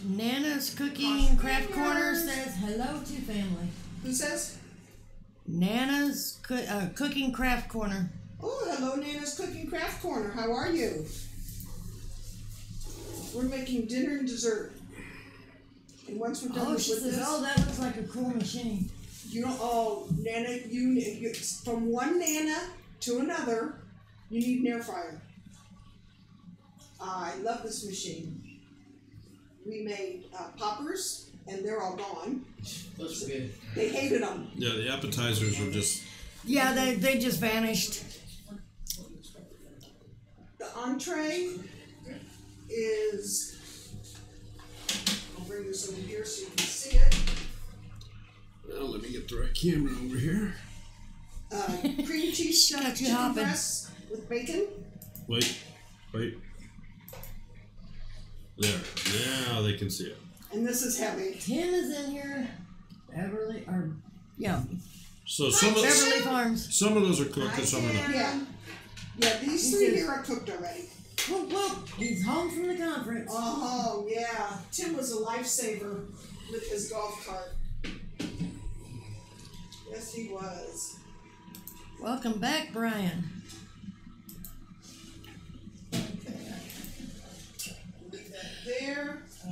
D: Nana's Cookie and Craft Corner says hello to family.
A: Who says?
D: Nana's Cooking Craft Corner.
A: Oh, hello, Nana's Cooking Craft Corner. How are you? We're making dinner and dessert. And once we're done
D: Oh,
A: with
D: she says,
A: this,
D: oh, that looks like a cool machine.
A: you don't. Oh, Nana, you from one Nana to another, you need an air fryer. I love this machine. We made poppers, and they're all gone.
C: Looks good.
A: They hated them.
B: Yeah, the appetizers are just.
D: Yeah, they just vanished.
A: The entree is. I'll bring this over here so you can see it.
B: Well, let me get the right camera over here.
A: Cream cheese
D: Got
A: stuffed
D: you
A: chicken
D: hopping.
A: breasts with bacon.
B: Wait. There. Now they can see it.
A: And this is heavy.
D: Tim is in here.
B: So some of
D: Beverly Farms.
B: those are cooked and some are not.
A: Yeah. Yeah, these three here are cooked already.
D: Whoop, whoop. He's home from the conference.
A: Oh, yeah. Tim was a lifesaver with his golf cart. Yes, he was.
D: Welcome back, Brian.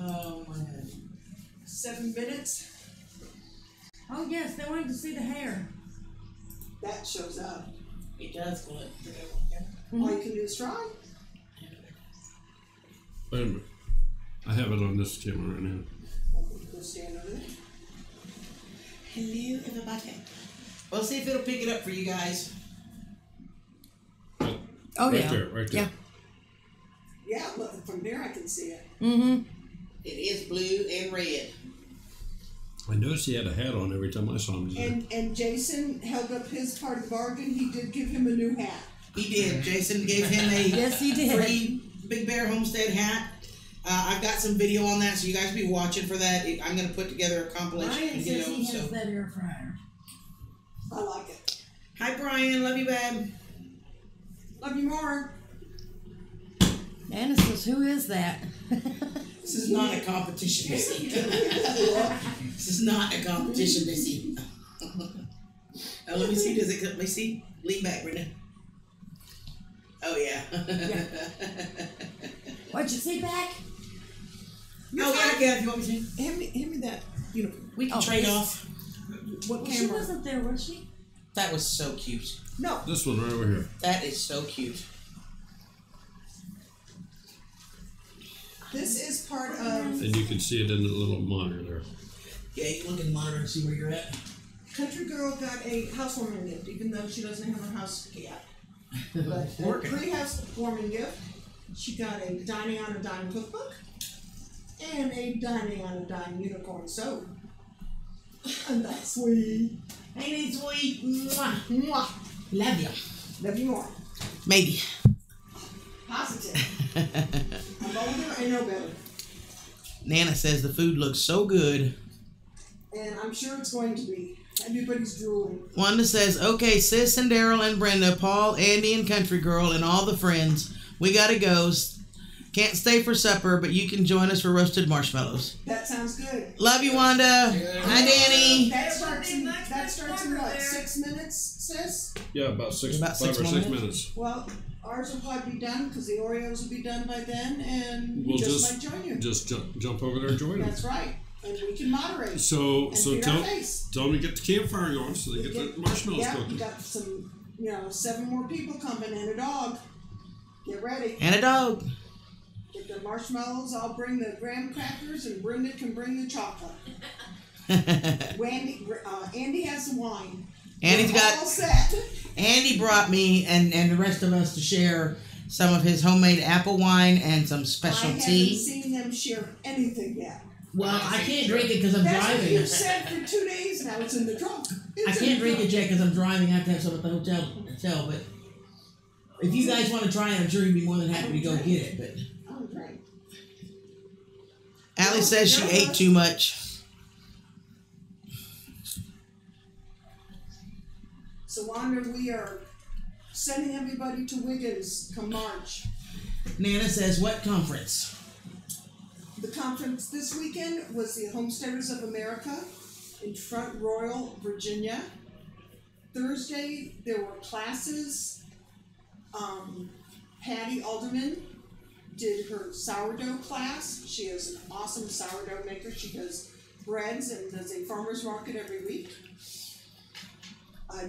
C: Oh my God.
A: 7 minutes.
D: Oh yes, they wanted to see the hair.
A: That shows up.
C: It does go.
A: All you can do is try.
B: Wait a minute. I have it on this camera right now.
A: Go stand over there.
C: Hello, everybody. We'll see if it'll pick it up for you guys.
D: Oh
B: Right
D: yeah.
B: there, right there.
A: Yeah, look, from there I can see it.
D: Mm-hmm.
C: It is blue and red.
B: I noticed he had a hat on every time I saw him today.
A: And Jason held up his part of the bargain. He did give him a new hat.
C: He did. Jason gave him a
D: Yes, he did.
C: free Big Bear Homestead hat. I've got some video on that, so you guys be watching for that. I'm going to put together a compilation
D: Brian
C: video.
D: says he has
C: So.
D: that air fryer.
A: I like it.
C: Hi, Brian. Love you, babe.
A: Love you more.
D: Anna says, "Who is that?"
C: This is not a competition, Missy. This is not a competition, Missy. Oh, let me see. Does it? Let me see. Lean back, Brenda. Oh yeah.
D: What'd you see back?
C: Oh yeah, yeah. If you want me to,
A: Hand me that uniform.
C: we can
D: Oh,
C: trade
D: yes.
C: off.
A: What
D: Well, she
A: camera?
D: wasn't there, was she?
C: That was so cute.
A: No.
B: This one right over here.
C: That is so cute.
A: This is part of
B: And you can see it in the little monitor there.
C: Yeah, you can look at the monitor and see where you're at.
A: Countreegurl got a housewarming gift, even though she doesn't have her house yet. But a
C: Working.
A: pre-housewarming gift. She got a Dining on a Dime cookbook and a Dining on a Dime unicorn soap. And that's sweet.
C: Ain't it sweet? Mwah.
A: Mwah.
C: Love you.
A: Love you more.
C: Maybe.
A: Positive. I'm older, I know better.
C: Nana says the food looks so good.
A: And I'm sure it's going to be. Everybody's drooling.
C: Wanda says, okay, Sis and Daryl and Brenda, Paul, Andy, and Countreegurl, and all the friends, we gotta go. Can't stay for supper, but you can join us for roasted marshmallows.
A: That sounds good.
C: Love you, Wanda. Hi, Danny.
A: That starts in what, 6 minutes, sis?
B: Yeah, about
C: About
B: 5 or 6
C: minutes.
B: minutes.
A: Well, ours will probably be done because the Oreos will be done by then, and
B: We'll
A: we
B: just-
A: might join you.
B: Just jump over there and join them.
A: That's right, and we can moderate.
B: So
A: and
B: so
A: feed our
B: tell
A: face.
B: them to get the campfire going so they get the marshmallows
A: Yeah, we
B: cooking.
A: got some, 7 more people coming and a dog. Get ready.
C: And a dog.
A: Get the marshmallows. I'll bring the graham crackers, and Brenda can bring the chocolate. Andy has the wine.
C: Andy's
A: We're
C: got.
A: all set.
C: Andy brought me and the rest of us to share some of his homemade apple wine and some special
A: I haven't
C: tea.
A: seen them share anything yet.
C: Well, I can't drink it because I'm
A: That's what
C: driving.
A: you've said for 2 days now. It's in the trunk.
C: I can't drink it yet because I'm driving. I have to have some at the hotel. But if you guys want to try it, I'm sure you'd be more than happy to go get it. But
A: Oh, great.
C: Allie says she ate too much.
A: So, Wanda, we are sending everybody to Wiggins come March.
C: Nana says, what conference?
A: The conference this weekend was the Homesteaders of America in Front Royal, Virginia. Thursday, there were classes. Patty Alderman did her sourdough class. She is an awesome sourdough maker. She does breads and does a farmer's market every week.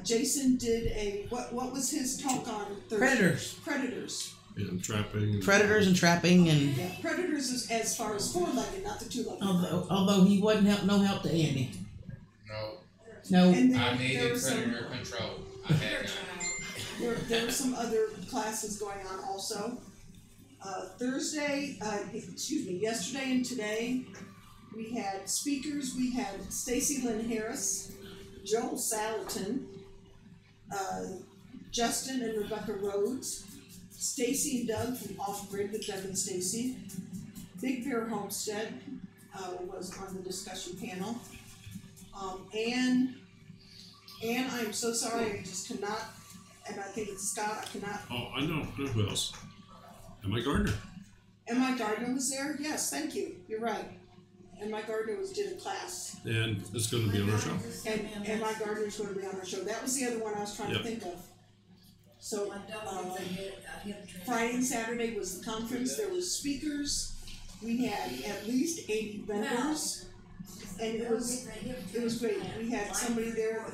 A: Jason did what was his talk on Thursday?
C: Predators.
A: Predators.
B: And trapping.
C: Predators and trapping and.
A: Yeah, predators is as far as 4-legged, not the 2-legged.
C: Although he wasn't no help to Andy.
E: No,
C: No.
A: And then
E: I
A: there
E: needed
A: was some,
E: predator control. I had none.
A: there were some other classes going on also. Yesterday and today, we had speakers. We had Stacy Lynn Harris, Joel Salatin, Justin and Rebecca Rhodes, Stacy and Doug from Off Grid with Doug and Stacy. Big Bear Homestead was on the discussion panel. Anne, I'm so sorry, I just cannot, and I think it's Scott, I cannot.
B: Oh, I know. Who else? Emma Gardner.
A: Emma Gardner was there? Yes, thank you. You're right. Emma Gardner did a class.
B: And it's going to be on our show.
A: And Emma Gardner's going to be on our show. That was the other one I was trying
B: Yep.
A: to think of. So, Friday and Saturday was the conference. There was speakers. We had at least 80 vendors, and it was great. We had somebody there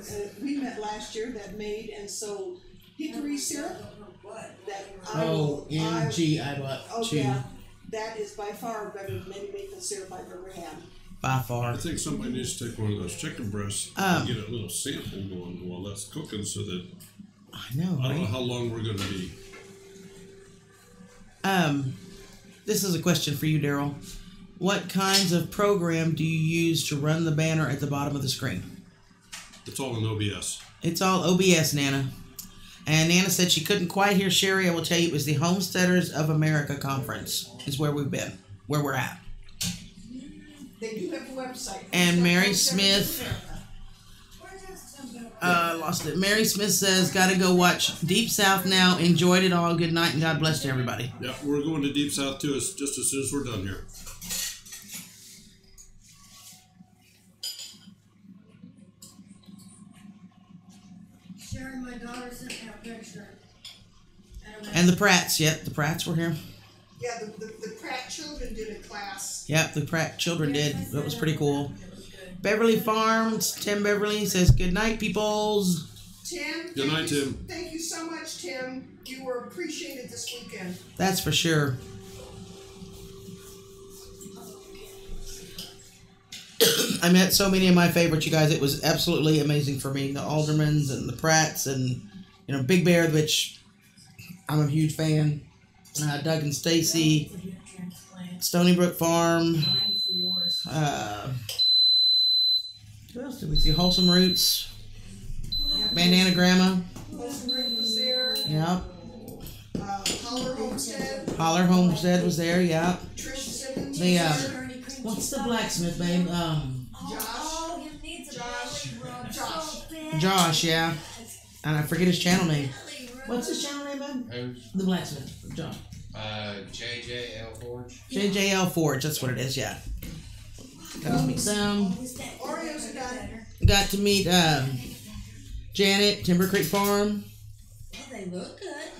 A: we met last year that made and sold hickory syrup.
C: OMG, I bought two.
A: Yeah, that is by far better than any maple syrup I've ever had.
C: By far.
B: I think somebody needs to take one of those chicken breasts and get a little sample going while that's cooking, so that
C: I know.
B: I don't know how long we're going to be.
C: This is a question for you, Daryl. What kinds of program do you use to run the banner at the bottom of the screen?
B: It's all in OBS.
C: It's all OBS, Nana. And Nana said she couldn't quite hear Sherry. I will tell you, it was the Homesteaders of America Conference is where we've been, where we're at.
A: They do have a website.
C: And Mary Smith, lost it. Mary Smith says, gotta go watch Deep South now. Enjoyed it all. Good night and God bless to everybody.
B: Yeah, we're going to Deep South too, just as soon as we're done here.
D: Sharon, my daughter sent me a picture.
C: And the Pratts, yep, the Pratts were here.
A: Yeah, the Pratt children did a class.
C: Yep, the Pratt children did. That was pretty cool. Beverly Farms, Tim Beverly says, good night, peoples.
A: Tim.
B: Good night, Tim.
A: Thank you so much, Tim. You were appreciated this weekend.
C: That's for sure. I met so many of my favorites, you guys. It was absolutely amazing for me. The Aldermans and the Pratts and, you know, Big Bear, which I'm a huge fan. Doug and Stacy. Stony Brook Farm. Who else did we see? Wholesome Roots. Bandana Grandma.
A: Wholesome Root was there.
C: Yep.
A: Holler Homestead.
C: Holler Homestead was there, yep.
A: Trish Simmons
C: The,
A: was there.
C: what's the blacksmith name? Josh, yeah. And I forget his channel name. What's his channel name, bud?
E: Who's?
C: The blacksmith, Josh.
E: JJL Forge.
C: JJL Forge, that's what it is, yeah. Got to meet them.
A: Oreos are done.
C: Got to meet Janet, Timber Creek Farm.
D: Well, they look good.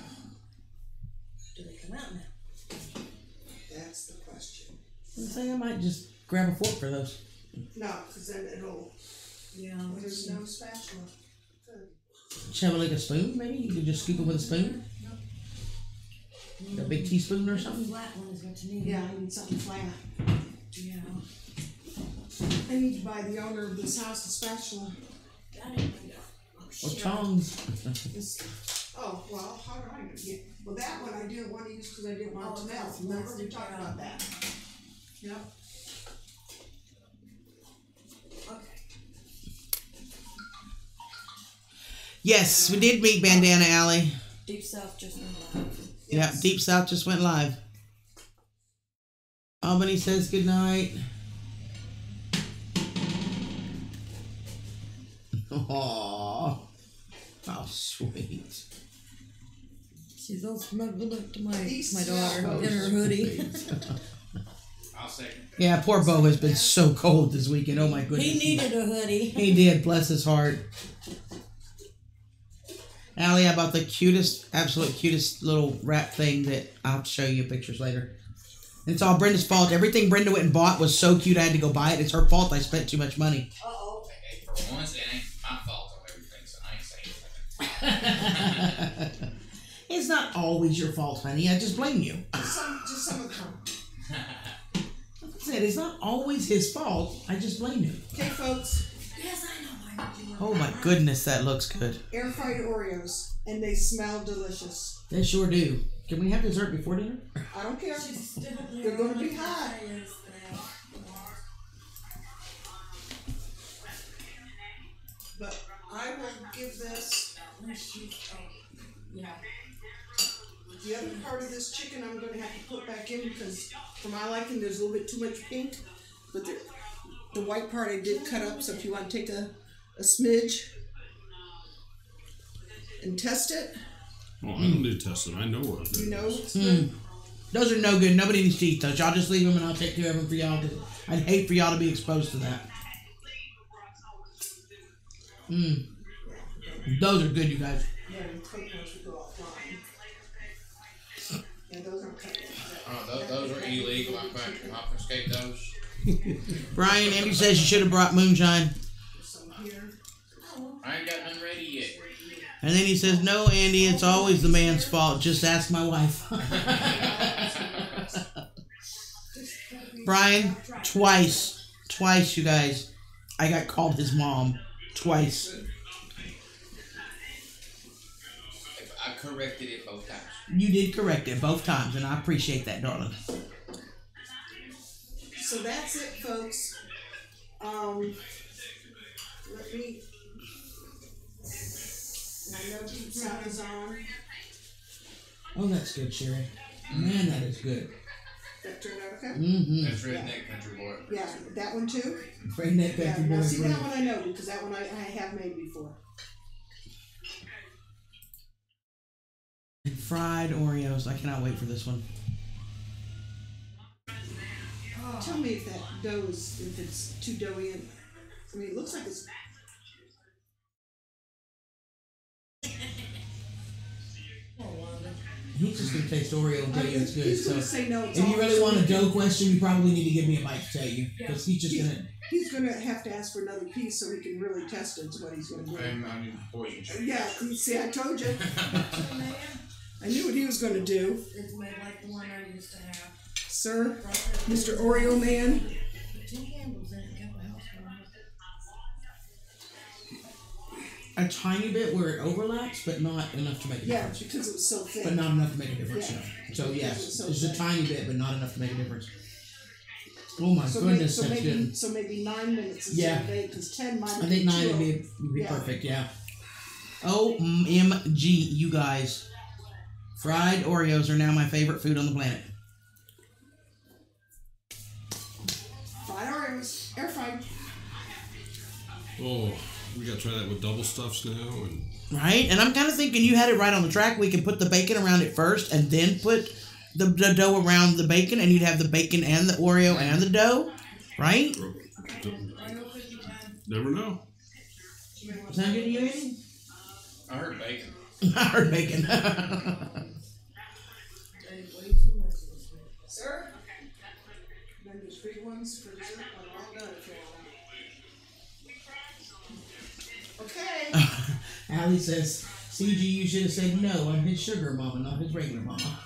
D: Do they come out now?
A: That's the question.
C: I'm saying I might just grab a fork for those.
A: No, because then it'll.
D: Yeah.
A: There's no spatula. Good.
C: Should have like a spoon, maybe? You could just scoop it with a spoon? A big teaspoon or something?
D: Flat one is what you need.
A: Yeah, I need something flat.
D: Yeah.
A: I need to buy the owner of this house a spatula.
C: Or tongs.
A: Oh, well, how do I get? Well, that one I didn't want to use because I didn't want it to melt. Remember we talked about that? Yep.
C: Yes, we did meet Bandana Alley.
D: Deep South just went live.
C: Yeah, Deep South just went live. Albany says good night. Aww. How sweet.
D: She's all snuggled up to my
A: These
D: daughter
C: Oh,
D: in her hoodie.
E: I'll second.
C: Yeah, poor Bo has been so cold this weekend. Oh my goodness.
D: He needed a hoodie.
C: He did, bless his heart. Allie, I bought the cutest, absolute cutest little wrap thing that I'll have to show you pictures later. And it's all Brenda's fault. Everything Brenda went and bought was so cute I had to go buy it. It's her fault I spent too much money.
A: Uh-oh.
E: Hey, for once, it ain't my fault on everything, so I ain't saying anything.
C: It's not always your fault, honey. I just blame you.
A: Just some of the time.
C: Like I said, it's not always his fault. I just blame you.
A: Okay, folks.
D: Yes, I know.
C: Oh my goodness, that looks good.
A: Air fried Oreos, and they smell delicious.
C: They sure do. Can we have dessert before dinner?
A: I don't care. They're going to be hot. But I will give this.
D: Yeah.
A: The other part of this chicken I'm going to have to put back in because for my liking there's a little bit too much pink. But the white part I did cut up, so if you want to take a smidge and test it.
B: Oh, I don't need to test it. I know what it is.
A: You know it's good.
C: Those are no good. Nobody needs to eat those. Y'all just leave them and I'll take care of them for y'all. I'd hate for y'all to be exposed to that. Those are good, you guys.
A: Yeah, and take those to go offline. Yeah, those aren't cut yet.
E: Those are illegal. I'm going to confiscate those.
C: Brian, Andy says you should have brought moonshine.
E: I ain't got none ready yet.
C: And then he says, no, Andy, it's always the man's fault. Just ask my wife. Brian, twice, you guys. I got called his mom. Twice.
E: I corrected it both times.
C: You did correct it both times, and I appreciate that, darling.
A: So that's it, folks. Let me. I know the sound is on.
C: Oh, that's good, Sherry. Man, that is good.
A: That turned out okay?
C: Mm-hmm.
E: That's redneck country boy.
A: Yeah, that one too?
C: Redneck
A: Yeah,
C: country
A: now
C: boy.
A: see that one I know because that one I have made before.
C: And fried Oreos. I cannot wait for this one.
A: Tell me if that dough is, if it's too doughy. I mean, it looks like it's.
C: He's just going to taste Oreo and tell you it's good.
A: He's
C: So
A: gonna say no. It's
C: if you really want a
A: awful.
C: dough question, you probably need to give me a bite to tell you. Because he's just going to...
A: He's gonna have to ask for another piece so he can really test it. Is what he's gonna do.
E: And I need poison check.
A: Yeah, see, I told you. I knew what he was gonna do,
D: It's made like the one I used to have.
A: sir, Mr. Oreo Man.
D: Two candles in it, a couple of house warmers.
C: A tiny bit where it overlaps, but not enough to make a
A: Yeah,
C: difference.
A: because it was so thin.
C: But not enough to make a difference,
A: Yeah.
C: no. So yes,
A: So
C: just a
A: thin.
C: tiny bit, but not enough to make a difference. Oh my
A: So
C: goodness,
A: maybe,
C: that's good.
A: So maybe 9 minutes instead
C: Yeah.
A: of 8, because 10 might.
C: I think 9 would be
A: Yeah.
C: perfect, yeah. OMG, you guys. Fried Oreos are now my favorite food on the planet.
A: Fried Oreos, air fried.
B: Oh, we gotta try that with double stuffs now, and
C: Right? And I'm kind of thinking you had it right on the track. We can put the bacon around it first and then put the dough around the bacon, and you'd have the bacon and the Oreo and the dough, right?
B: never know.
C: Sound good to you, Andy?
E: I heard bacon.
C: I heard bacon.
A: Sir? Then there's big ones for dessert. I'm all done if you want. Okay.
C: Allie says, CG, you should have said no. I'm his sugar mama, not his regular mama.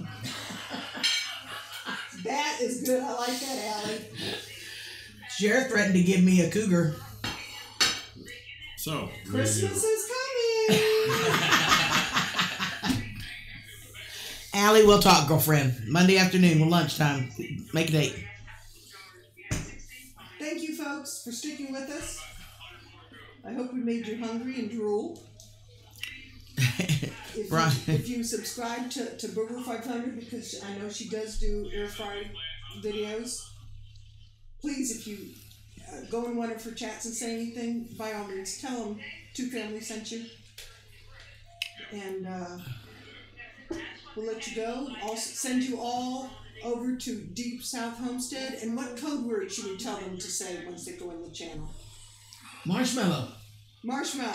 A: That is good. I like that, Allie.
C: Sheriff threatened to give me a cougar.
B: So
A: Christmas is coming.
C: Allie, we'll talk, girlfriend. Monday afternoon, well, lunchtime. Make a date.
A: Thank you, folks, for sticking with us. I hope we made you hungry and drool. If you subscribe to Booger 500, because I know she does do air fried videos, please, if you go in one of her chats and say anything, by all means, tell them Two Family sent you. And we'll let you go. I'll send you all over to Deep South Homestead. And what code word should we tell them to say once they go in the channel?
C: Marshmallow.
A: Marshmallow.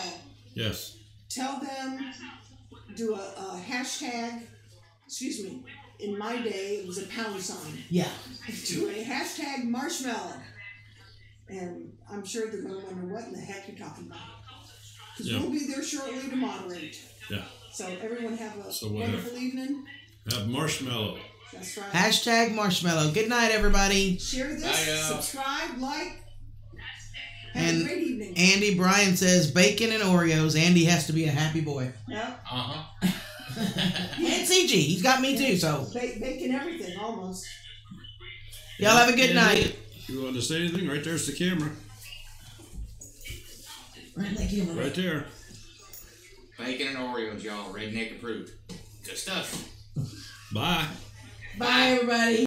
B: yes,
A: Tell them, do a hashtag, excuse me, in my day it was a pound sign.
C: Yeah.
A: Do a hashtag marshmallow. And I'm sure they're going to wonder what in the heck you're talking about. Because
B: Yeah.
A: we'll be there shortly to moderate.
B: yeah.
A: So everyone have a
B: So we'll
A: wonderful evening.
B: Have marshmallow.
A: That's right.
C: Hashtag marshmallow. Good night, everybody.
A: Share this,
E: Bye, y'all.
A: subscribe, like. Have
C: And
A: a great evening.
C: Andy Bryan says bacon and Oreos. Andy has to be a happy boy.
A: Yep.
E: Uh-huh.
C: And CG, he's got me too, so.
A: Bacon everything, almost.
C: Y'all have a good night.
B: You want to say anything? Right there's the camera.
C: Right, thank you.
B: Right there.
E: Bacon and Oreos, y'all. Redneck approved. Good stuff.
B: Bye.
C: Bye, everybody.